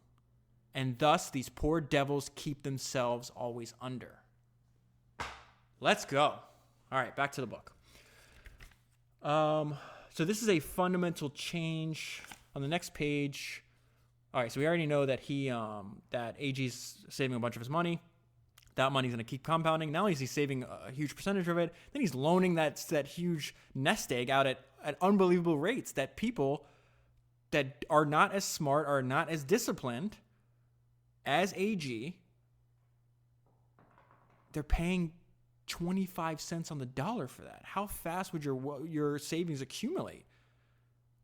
[SPEAKER 1] And thus these poor devils keep themselves always under." Let's go. All right, back to the book. So this is a fundamental change. On the next page, all right, so we already know that that AG's saving a bunch of his money. That money's going to keep compounding. Not only is he saving a huge percentage of it, then he's loaning that huge nest egg out at unbelievable rates that people that are not as smart, are not as disciplined as AG, they're paying 25 cents on the dollar for that. How fast would your savings accumulate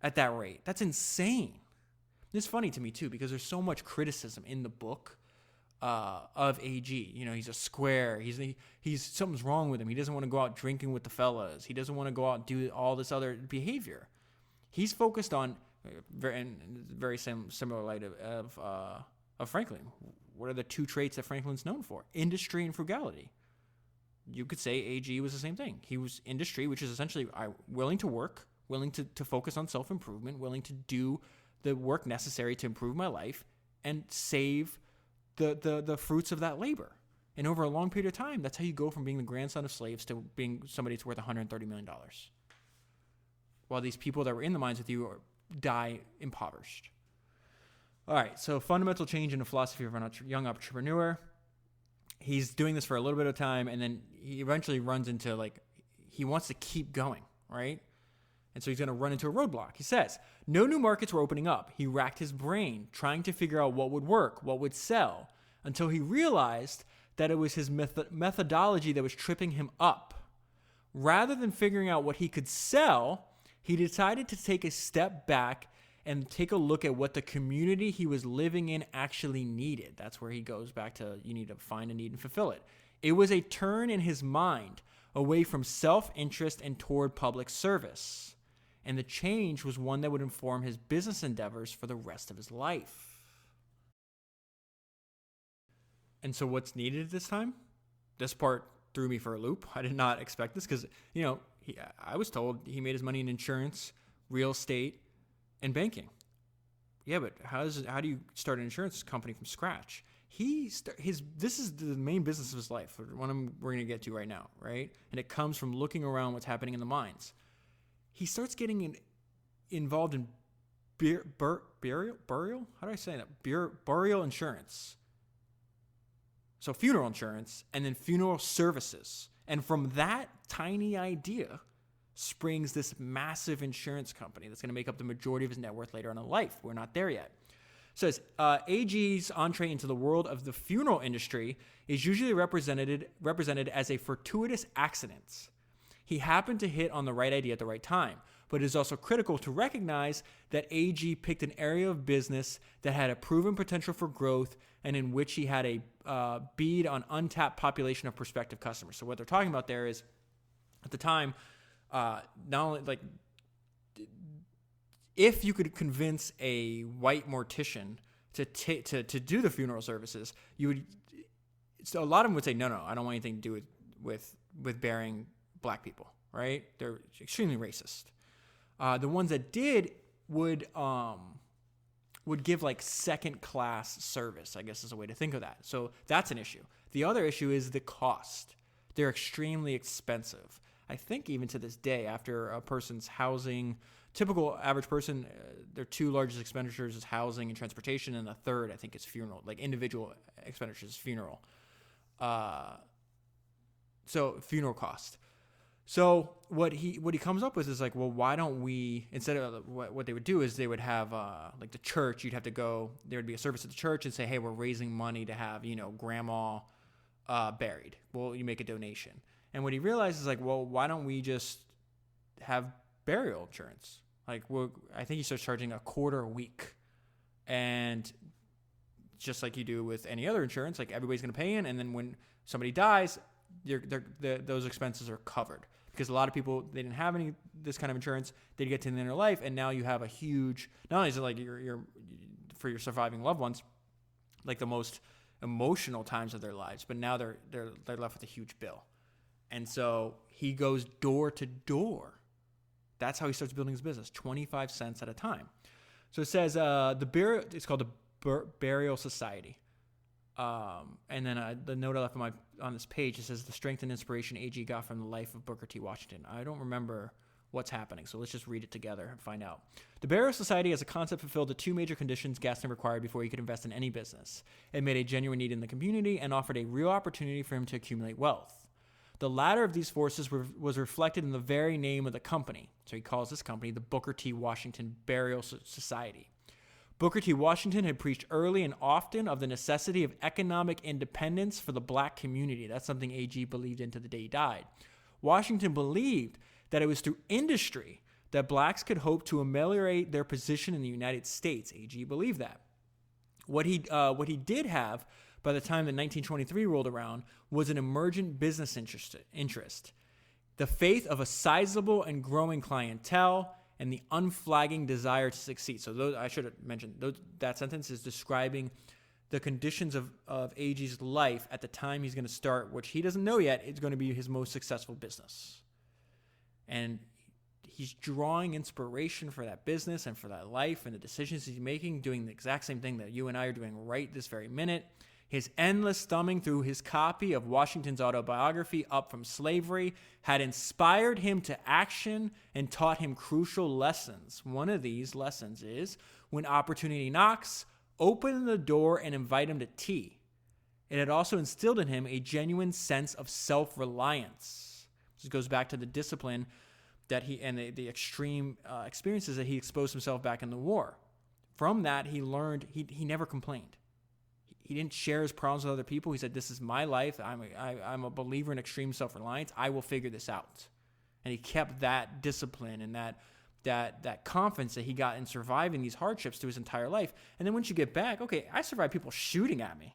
[SPEAKER 1] at that rate? That's insane. It's funny to me too, because there's so much criticism in the book of AG. You know, he's a square. He's something's wrong with him. He doesn't want to go out drinking with the fellas. He doesn't want to go out and do all this other behavior. He's focused on very similar light of Franklin. What are the two traits that Franklin's known for? Industry and frugality. You could say AG was the same thing. He was industry, which is essentially willing to work, willing to focus on self-improvement, willing to do the work necessary to improve my life and save the fruits of that labor. And over a long period of time, that's how you go from being the grandson of slaves to being somebody that's worth $130 million. While these people that were in the mines with you die impoverished. All right, so fundamental change in the philosophy of a young entrepreneur. He's doing this for a little bit of time, and then he eventually runs into, he wants to keep going, right? And so he's going to run into a roadblock. He says, no new markets were opening up. He racked his brain, trying to figure out what would work, what would sell, until he realized that it was his methodology that was tripping him up. Rather than figuring out what he could sell, he decided to take a step back and take a look at what the community he was living in actually needed. That's where he goes back to, you need to find a need and fulfill it. It was a turn in his mind away from self-interest and toward public service. And the change was one that would inform his business endeavors for the rest of his life. And so what's needed at this time? This part threw me for a loop. I did not expect this because, I was told he made his money in insurance, real estate, and banking. Yeah, but how do you start an insurance company from scratch? This is the main business of his life, one we're going to get to right now, right? And it comes from looking around what's happening in the mines. He starts getting involved in burial? How do I say that? Burial insurance. So funeral insurance and then funeral services. And from that tiny idea springs this massive insurance company that's going to make up the majority of his net worth later on in life. We're not there yet. So it says, AG's entree into the world of the funeral industry is usually represented as a fortuitous accident. He happened to hit on the right idea at the right time, but it is also critical to recognize that AG picked an area of business that had a proven potential for growth and in which he had a bead on untapped population of prospective customers. So what they're talking about there is, at the time, not only if you could convince a white mortician to do the funeral services, you would. So a lot of them would say, no, I don't want anything to do with burying black people, right? They're extremely racist. The ones that did would give second class service, I guess is a way to think of that. So that's an issue. The other issue is the cost. They're extremely expensive. I think even to this day, after a person's housing, typical average person, their two largest expenditures is housing and transportation, and the third, I think, is funeral, individual expenditures is funeral. So funeral cost. So what he comes up with is why don't we, instead of what they would do is they would have the church, you'd have to go, there would be a service at the church and say, hey, we're raising money to have, grandma buried. Well, you make a donation. And what he realized is why don't we just have burial insurance? I think he starts charging $25 a week. And just like you do with any other insurance, everybody's going to pay in. And then when somebody dies, those expenses are covered. Because a lot of people, they didn't have this kind of insurance. They get to the end of their life, and now you have a huge, not only is it your for your surviving loved ones, the most emotional times of their lives, but now they're left with a huge bill. And so he goes door to door. That's how he starts building his business, 25 cents at a time. So it says it's called the Burial Society. And then the note I left on this page, it says the strength and inspiration AG got from the life of Booker T. Washington. I don't remember what's happening, so let's just read it together and find out. The Burial Society as a concept fulfilled the two major conditions Gaston required before he could invest in any business. It made a genuine need in the community and offered a real opportunity for him to accumulate wealth. The latter of these forces was reflected in the very name of the company. So he calls this company the Booker T. Washington Burial Society. Booker T. Washington had preached early and often of the necessity of economic independence for the black community. That's something AG believed in to the day he died. Washington believed that it was through industry that blacks could hope to ameliorate their position in the United States. AG believed that. What he did have by the time that 1923 rolled around was an emergent business interest, the faith of a sizable and growing clientele, and the unflagging desire to succeed. So I should have mentioned, that sentence is describing the conditions of AG's life at the time he's going to start, which he doesn't know yet, is going to be his most successful business. And he's drawing inspiration for that business and for that life and the decisions he's making, doing the exact same thing that you and I are doing right this very minute. His endless thumbing through his copy of Washington's autobiography, Up from Slavery, had inspired him to action and taught him crucial lessons. One of these lessons is, when opportunity knocks, open the door and invite him to tea. It had also instilled in him a genuine sense of self-reliance. This goes back to the discipline that he and the extreme experiences that he exposed himself back in the war. From that, he learned he never complained. He didn't share his problems with other people. He said, this is my life. I'm a believer in extreme self-reliance. I will figure this out. And he kept that discipline and that confidence that he got in surviving these hardships through his entire life. And then once you get back, okay, I survived people shooting at me.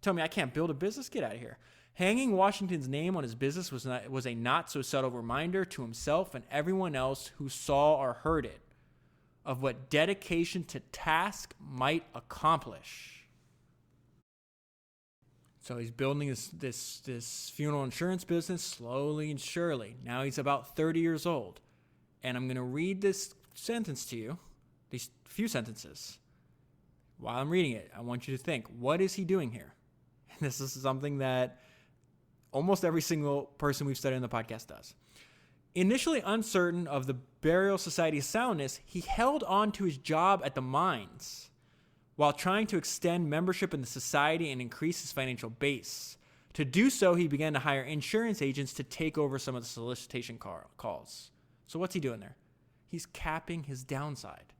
[SPEAKER 1] Tell me I can't build a business? Get out of here. Hanging Washington's name on his business was a not-so-subtle reminder to himself and everyone else who saw or heard it of what dedication to task might accomplish. So he's building this funeral insurance business slowly and surely. Now he's about 30 years old. And I'm going to read this sentence to you, these few sentences. While I'm reading it, I want you to think, what is he doing here? And this is something that almost every single person we've studied in the podcast does. Initially uncertain of the burial society's soundness, he held on to his job at the mines while trying to extend membership in the society and increase his financial base. To do so, he began to hire insurance agents to take over some of the solicitation calls. So what's he doing there? He's capping his downside.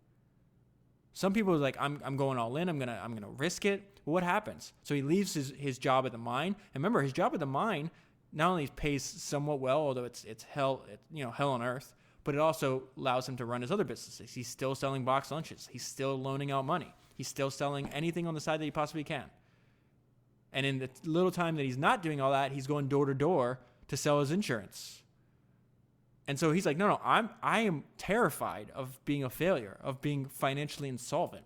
[SPEAKER 1] Some people are like, I'm going all in. I'm gonna risk it. Well, what happens? So he leaves his job at the mine. And remember, his job at the mine not only pays somewhat well, although it's hell on earth, but it also allows him to run his other businesses. He's still selling box lunches. He's still loaning out money. He's still selling anything on the side that he possibly can. And in the little time that he's not doing all that, he's going door to door to sell his insurance. And so he's like, no, I am terrified of being a failure, of being financially insolvent.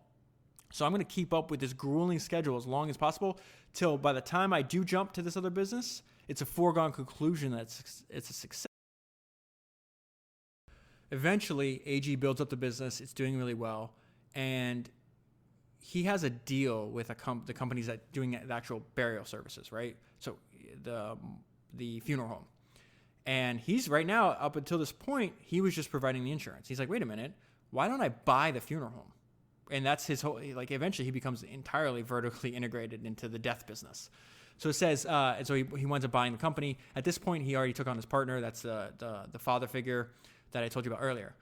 [SPEAKER 1] So I'm going to keep up with this grueling schedule as long as possible till by the time I do jump to this other business, it's a foregone conclusion that it's a success. Eventually, AG builds up the business. It's doing really well. And he has a deal with the companies that doing the actual burial services, right? So the funeral home. And he's right now, up until this point, he was just providing the insurance. He's like, wait a minute, why don't I buy the funeral home? And that's his whole, eventually he becomes entirely vertically integrated into the death business. So it says, and so he winds up buying the company. At this point, he already took on his partner. That's the father figure that I told you about earlier.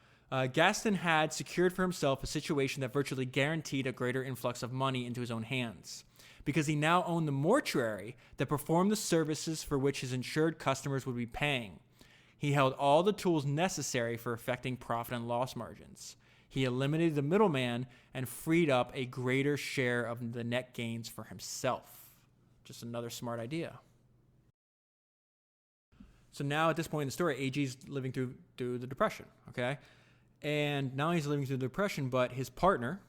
[SPEAKER 1] Gaston had secured for himself a situation that virtually guaranteed a greater influx of money into his own hands, because he now owned the mortuary that performed the services for which his insured customers would be paying. He held all the tools necessary for effecting profit and loss margins. He eliminated the middleman and freed up a greater share of the net gains for himself. Just another smart idea. So now at this point in the story, AG's living through the Depression, okay? And now he's living through the Depression, but his partner,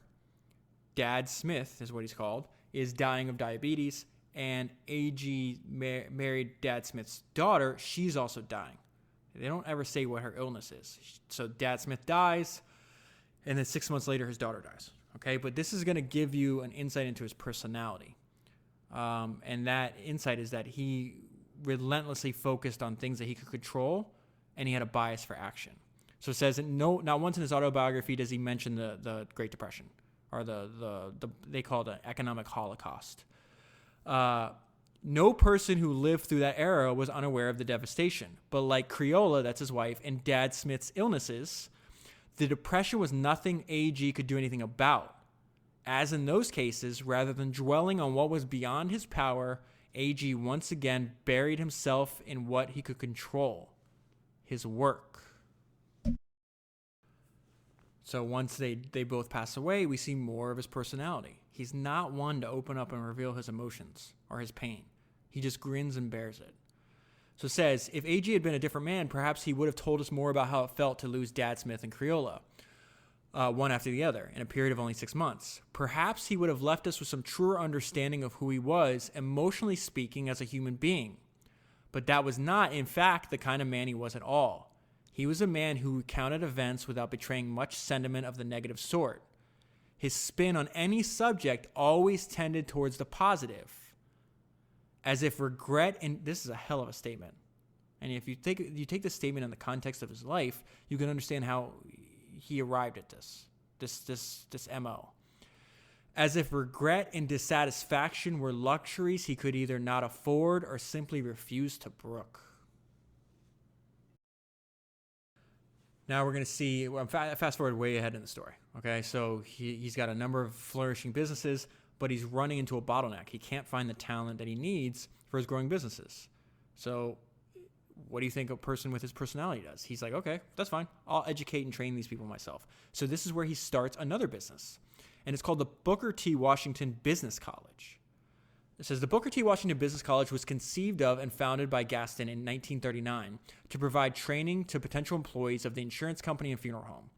[SPEAKER 1] Dad Smith is what he's called, is dying of diabetes, and AG married Dad Smith's daughter. She's also dying. They don't ever say what her illness is. So Dad Smith dies, and then 6 months later, his daughter dies, okay? But this is going to give you an insight into his personality. And that insight is that he relentlessly focused on things that he could control, and he had a bias for action. So it says, not once in his autobiography does he mention the Great Depression, or they call it an economic holocaust. No person who lived through that era was unaware of the devastation. But like Creola, that's his wife, and Dad Smith's illnesses, the Depression was nothing AG could do anything about. As in those cases, rather than dwelling on what was beyond his power, AG once again buried himself in what he could control, his work. So once they both pass away, we see more of his personality. He's not one to open up and reveal his emotions or his pain. He just grins and bears it. So it says, if AG had been a different man, perhaps he would have told us more about how it felt to lose Dad Smith and Creola, one after the other, in a period of only 6 months. Perhaps he would have left us with some truer understanding of who he was, emotionally speaking, as a human being. But that was not, in fact, the kind of man he was at all. He was a man who recounted events without betraying much sentiment of the negative sort. His spin on any subject always tended towards the positive, as if regret, and this is a hell of a statement. And if you take this statement in the context of his life, you can understand how he arrived at this MO. As if regret and dissatisfaction were luxuries he could either not afford or simply refuse to brook. Now we're going to see, fast forward way ahead in the story. Okay, so he's got a number of flourishing businesses, but he's running into a bottleneck. He can't find the talent that he needs for his growing businesses. So what do you think a person with his personality does? He's like, okay, that's fine. I'll educate and train these people myself. So this is where he starts another business, and it's called the Booker T. Washington Business College. It says the Booker T. Washington Business College was conceived of and founded by Gaston in 1939 to provide training to potential employees of the insurance company and funeral home.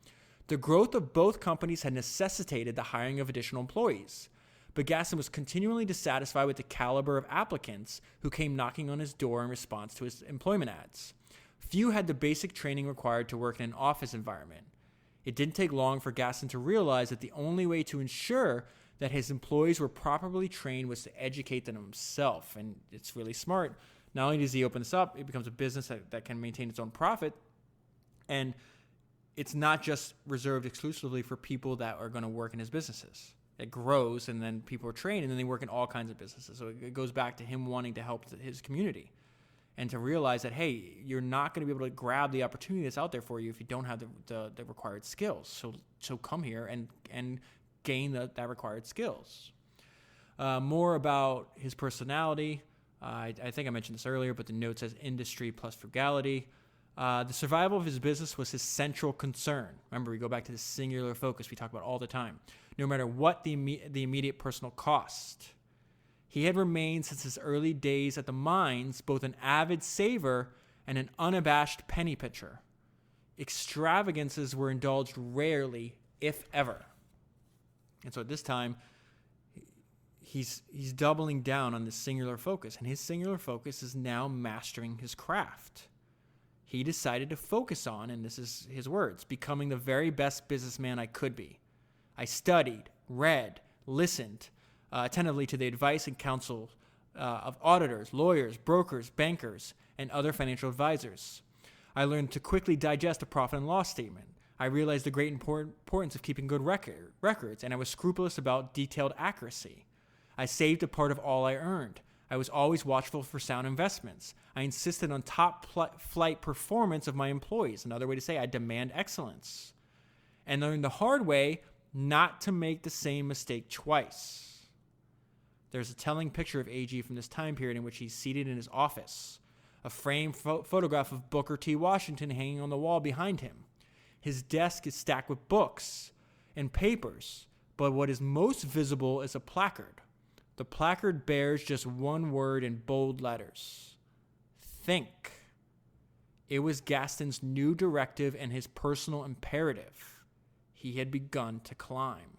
[SPEAKER 1] The growth of both companies had necessitated the hiring of additional employees, but Gaston was continually dissatisfied with the caliber of applicants who came knocking on his door in response to his employment ads. Few had the basic training required to work in an office environment. It didn't take long for Gaston to realize that the only way to ensure that his employees were properly trained was to educate them himself. And it's really smart. Not only does he open this up, it becomes a business that can maintain its own profit. And it's not just reserved exclusively for people that are going to work in his businesses. It grows, and then people are trained, and then they work in all kinds of businesses. So it goes back to him wanting to help his community and to realize that, hey, you're not going to be able to grab the opportunity that's out there for you if you don't have the required skills. So come here and gain that required skills. More about his personality. I think I mentioned this earlier, but the note says industry plus frugality. The survival of his business was his central concern. Remember, we go back to the singular focus we talk about all the time. No matter what the immediate personal cost. He had remained since his early days at the mines both an avid saver and an unabashed penny pitcher. Extravagances were indulged rarely, if ever. And so at this time, he's doubling down on this singular focus, and his singular focus is now mastering his craft. He decided to focus on, and this is his words, becoming the very best businessman I could be. I studied, read, listened attentively to the advice and counsel of auditors, lawyers, brokers, bankers, and other financial advisors. I learned to quickly digest a profit and loss statement. I realized the great importance of keeping good records, and I was scrupulous about detailed accuracy. I saved a part of all I earned. I was always watchful for sound investments. I insisted on top flight performance of my employees. Another way to say I demand excellence. And learned the hard way not to make the same mistake twice. There's a telling picture of AG from this time period in which he's seated in his office. A framed photograph of Booker T. Washington hanging on the wall behind him. His desk is stacked with books and papers, but what is most visible is a placard. The placard bears just one word in bold letters. Think. It was Gaston's new directive and his personal imperative. He had begun to climb.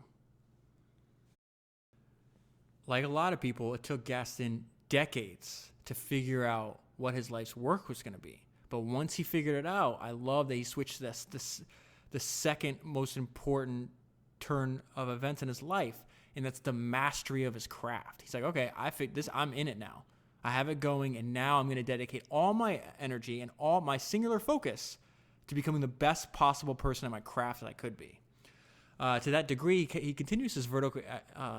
[SPEAKER 1] Like a lot of people, it took Gaston decades to figure out what his life's work was going to be. But once he figured it out, I love that he switched the second most important turn of events in his life, and that's the mastery of his craft. He's like, okay, I'm in it now. I have it going, and now I'm going to dedicate all my energy and all my singular focus to becoming the best possible person at my craft that I could be. To that degree, he continues his vertical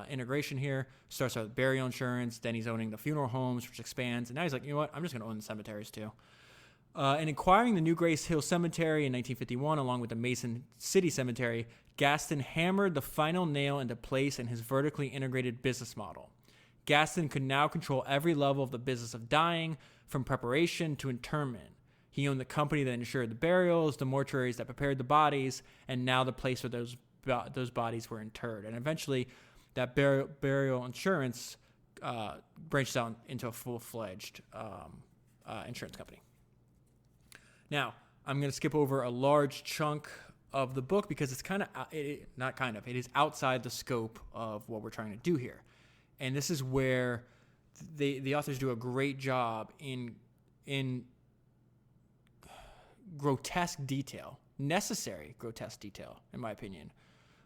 [SPEAKER 1] integration here. Starts out with burial insurance, then he's owning the funeral homes, which expands, and now he's like, you know what? I'm just going to own the cemeteries too. In acquiring the New Grace Hill Cemetery in 1951, along with the Mason City Cemetery, Gaston hammered the final nail into place in his vertically integrated business model. Gaston could now control every level of the business of dying, from preparation to interment. He owned the company that ensured the burials, the mortuaries that prepared the bodies, and now the place where those bodies were interred. And eventually, that burial insurance branched out into a full-fledged insurance company. Now, I'm going to skip over a large chunk of the book because it's it is outside the scope of what we're trying to do here. And this is where the authors do a great job in grotesque detail, necessary grotesque detail, in my opinion,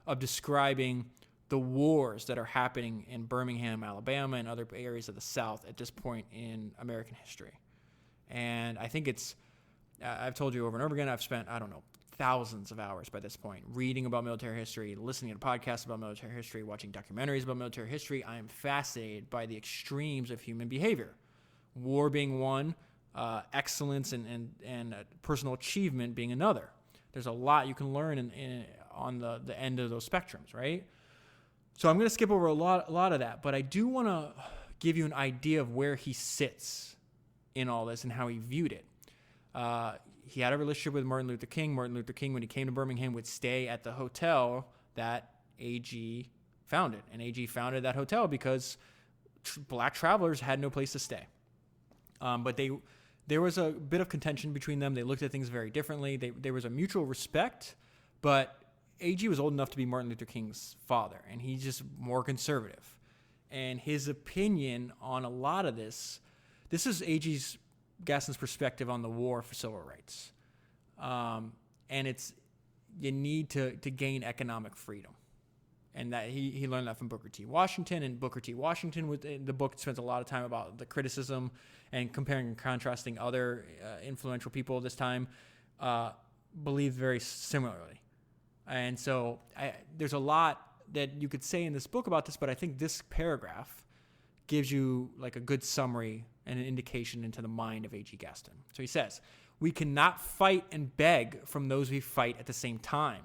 [SPEAKER 1] of describing the wars that are happening in Birmingham, Alabama, and other areas of the South at this point in American history. And I think I've told you over and over again, I've spent, thousands of hours by this point reading about military history, listening to podcasts about military history, watching documentaries about military history. I am fascinated by the extremes of human behavior. War being one, excellence and personal achievement being another. There's a lot you can learn on the end of those spectrums, right? So I'm going to skip over a lot of that, but I do want to give you an idea of where he sits in all this and how he viewed it. He had a relationship with Martin Luther King. Martin Luther King, when he came to Birmingham, would stay at the hotel that AG founded. And AG founded that hotel because black travelers had no place to stay. But there was a bit of contention between them. They looked at things very differently. There was a mutual respect, but AG was old enough to be Martin Luther King's father, and he's just more conservative. And his opinion on a lot of this is Gaston's perspective on the war for civil rights. And you need to gain economic freedom. And that he learned that from Booker T. Washington. And Booker T. Washington, the book spends a lot of time about the criticism and comparing and contrasting other influential people of this time, believed very similarly. And so there's a lot that you could say in this book about this, but I think this paragraph gives you like a good summary and an indication into the mind of A.G. Gaston. So he says, "We cannot fight and beg from those we fight at the same time."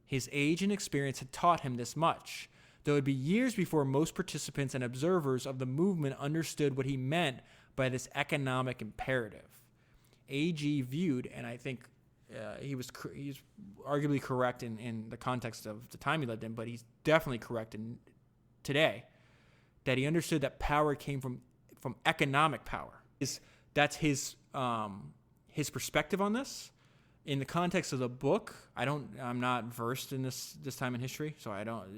[SPEAKER 1] His age and experience had taught him this much, though it would be years before most participants and observers of the movement understood what he meant by this economic imperative. A.G. viewed, and I think he's arguably correct in the context of the time he lived in, but he's definitely correct today, that he understood that power came from economic power. That's his perspective on this. In the context of the book, I'm not versed in this time in history, so I'm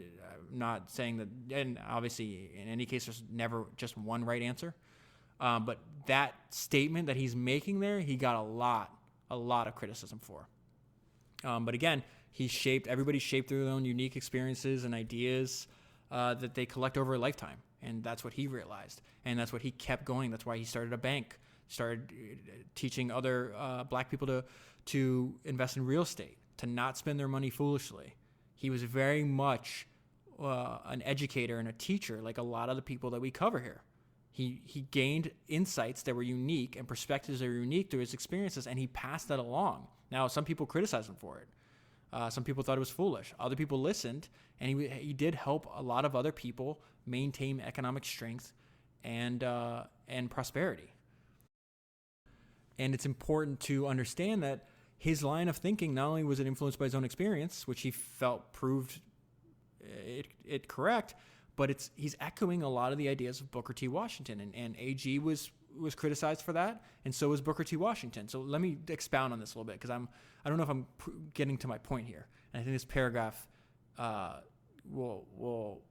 [SPEAKER 1] not saying that, and obviously in any case there's never just one right answer. But that statement that he's making there, he got a lot of criticism for. But again, everybody's shaped through their own unique experiences and ideas that they collect over a lifetime. And that's what he realized. And that's what he kept going. That's why he started a bank, started teaching other black people to invest in real estate, to not spend their money foolishly. He was very much an educator and a teacher, like a lot of the people that we cover here. He gained insights that were unique and perspectives that were unique through his experiences, and he passed that along. Now, some people criticized him for it. Some people thought it was foolish. Other people listened, and he did help a lot of other people maintain economic strength and prosperity. And it's important to understand that his line of thinking, not only was it influenced by his own experience, which he felt proved it correct, but he's echoing a lot of the ideas of Booker T. Washington, and AG was criticized for that, and so was Booker T. Washington. So let me expound on this a little bit, because I don't know if I'm getting to my point here, and I think this paragraph will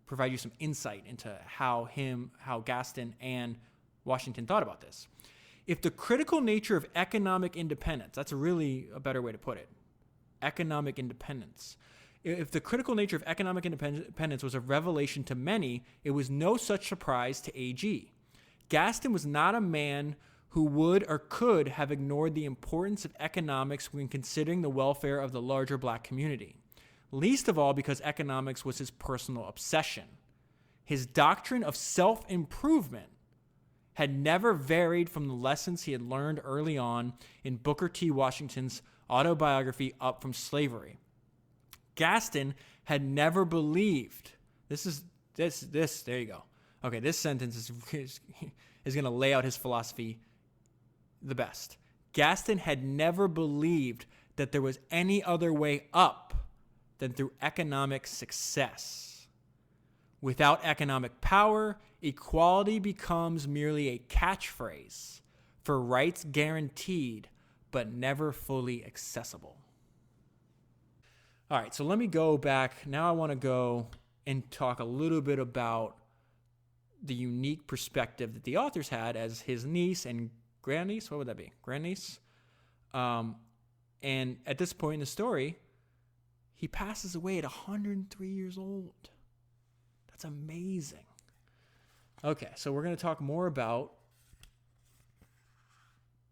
[SPEAKER 1] provide you some insight into how Gaston and Washington thought about this. If the critical nature of economic independence, that's really a better way to put it, economic independence. If the critical nature of economic independence was a revelation to many, it was no such surprise to AG. Gaston was not a man who would or could have ignored the importance of economics when considering the welfare of the larger black community, least of all because economics was his personal obsession. His doctrine of self-improvement had never varied from the lessons he had learned early on in Booker T. Washington's autobiography, Up from Slavery. Gaston had never believed. There you go. Okay, this sentence is going to lay out his philosophy the best. Gaston had never believed that there was any other way up than through economic success. Without economic power, equality becomes merely a catchphrase for rights guaranteed but never fully accessible. All right, so let me go back. Now I want to go and talk a little bit about the unique perspective that the authors had as his niece and grandniece. What would that be? Grandniece? And at this point in the story, he passes away at 103 years old. That's amazing. Okay, so we're going to talk more about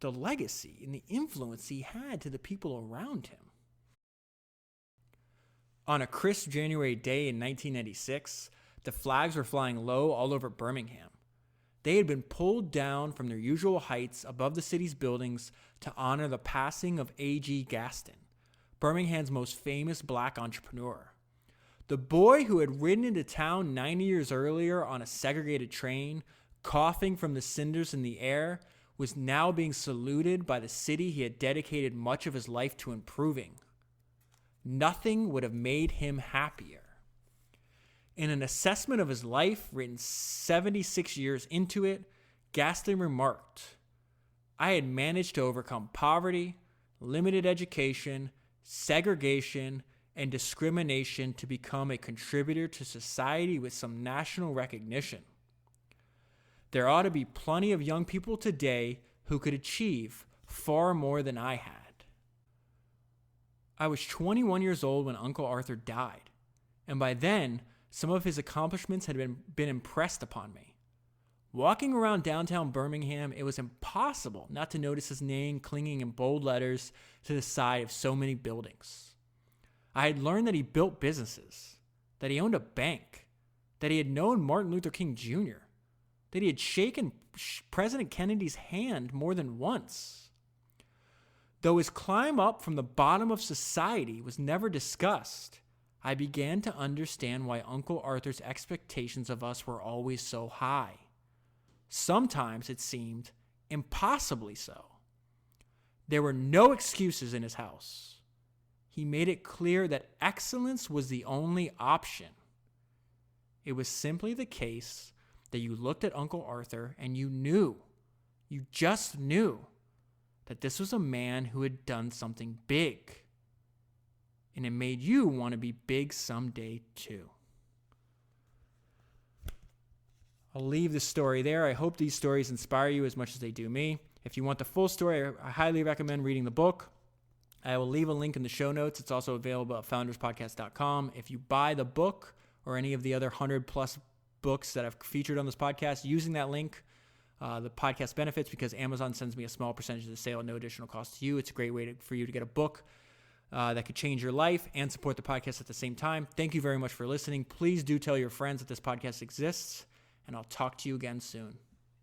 [SPEAKER 1] the legacy and the influence he had to the people around him. On a crisp January day in 1996, the flags were flying low all over Birmingham. They had been pulled down from their usual heights above the city's buildings to honor the passing of A.G. Gaston, Birmingham's most famous black entrepreneur. The boy who had ridden into town 90 years earlier on a segregated train, coughing from the cinders in the air, was now being saluted by the city he had dedicated much of his life to improving. Nothing would have made him happier. In an assessment of his life written 76 years into it, Gaston remarked, "I had managed to overcome poverty, limited education, segregation, and discrimination to become a contributor to society with some national recognition. There ought to be plenty of young people today who could achieve far more than I had." I was 21 years old when Uncle Arthur died, and by then, some of his accomplishments had been impressed upon me. Walking around downtown Birmingham, it was impossible not to notice his name clinging in bold letters to the side of so many buildings. I had learned that he built businesses, that he owned a bank, that he had known Martin Luther King Jr., that he had shaken President Kennedy's hand more than once. Though his climb up from the bottom of society was never discussed, I began to understand why Uncle Arthur's expectations of us were always so high. Sometimes it seemed impossibly so. There were no excuses in his house. He made it clear that excellence was the only option. It was simply the case that you looked at Uncle Arthur and you just knew, that this was a man who had done something big. And it made you want to be big someday too. I'll leave the story there. I hope these stories inspire you as much as they do me. If you want the full story, I highly recommend reading the book. I will leave a link in the show notes. It's also available at founderspodcast.com. If you buy the book or any of the other 100 plus books that I've featured on this podcast using that link, the podcast benefits because Amazon sends me a small percentage of the sale at no additional cost to you. It's a great way for you to get a book that could change your life and support the podcast at the same time. Thank you very much for listening. Please do tell your friends that this podcast exists, and I'll talk to you again soon.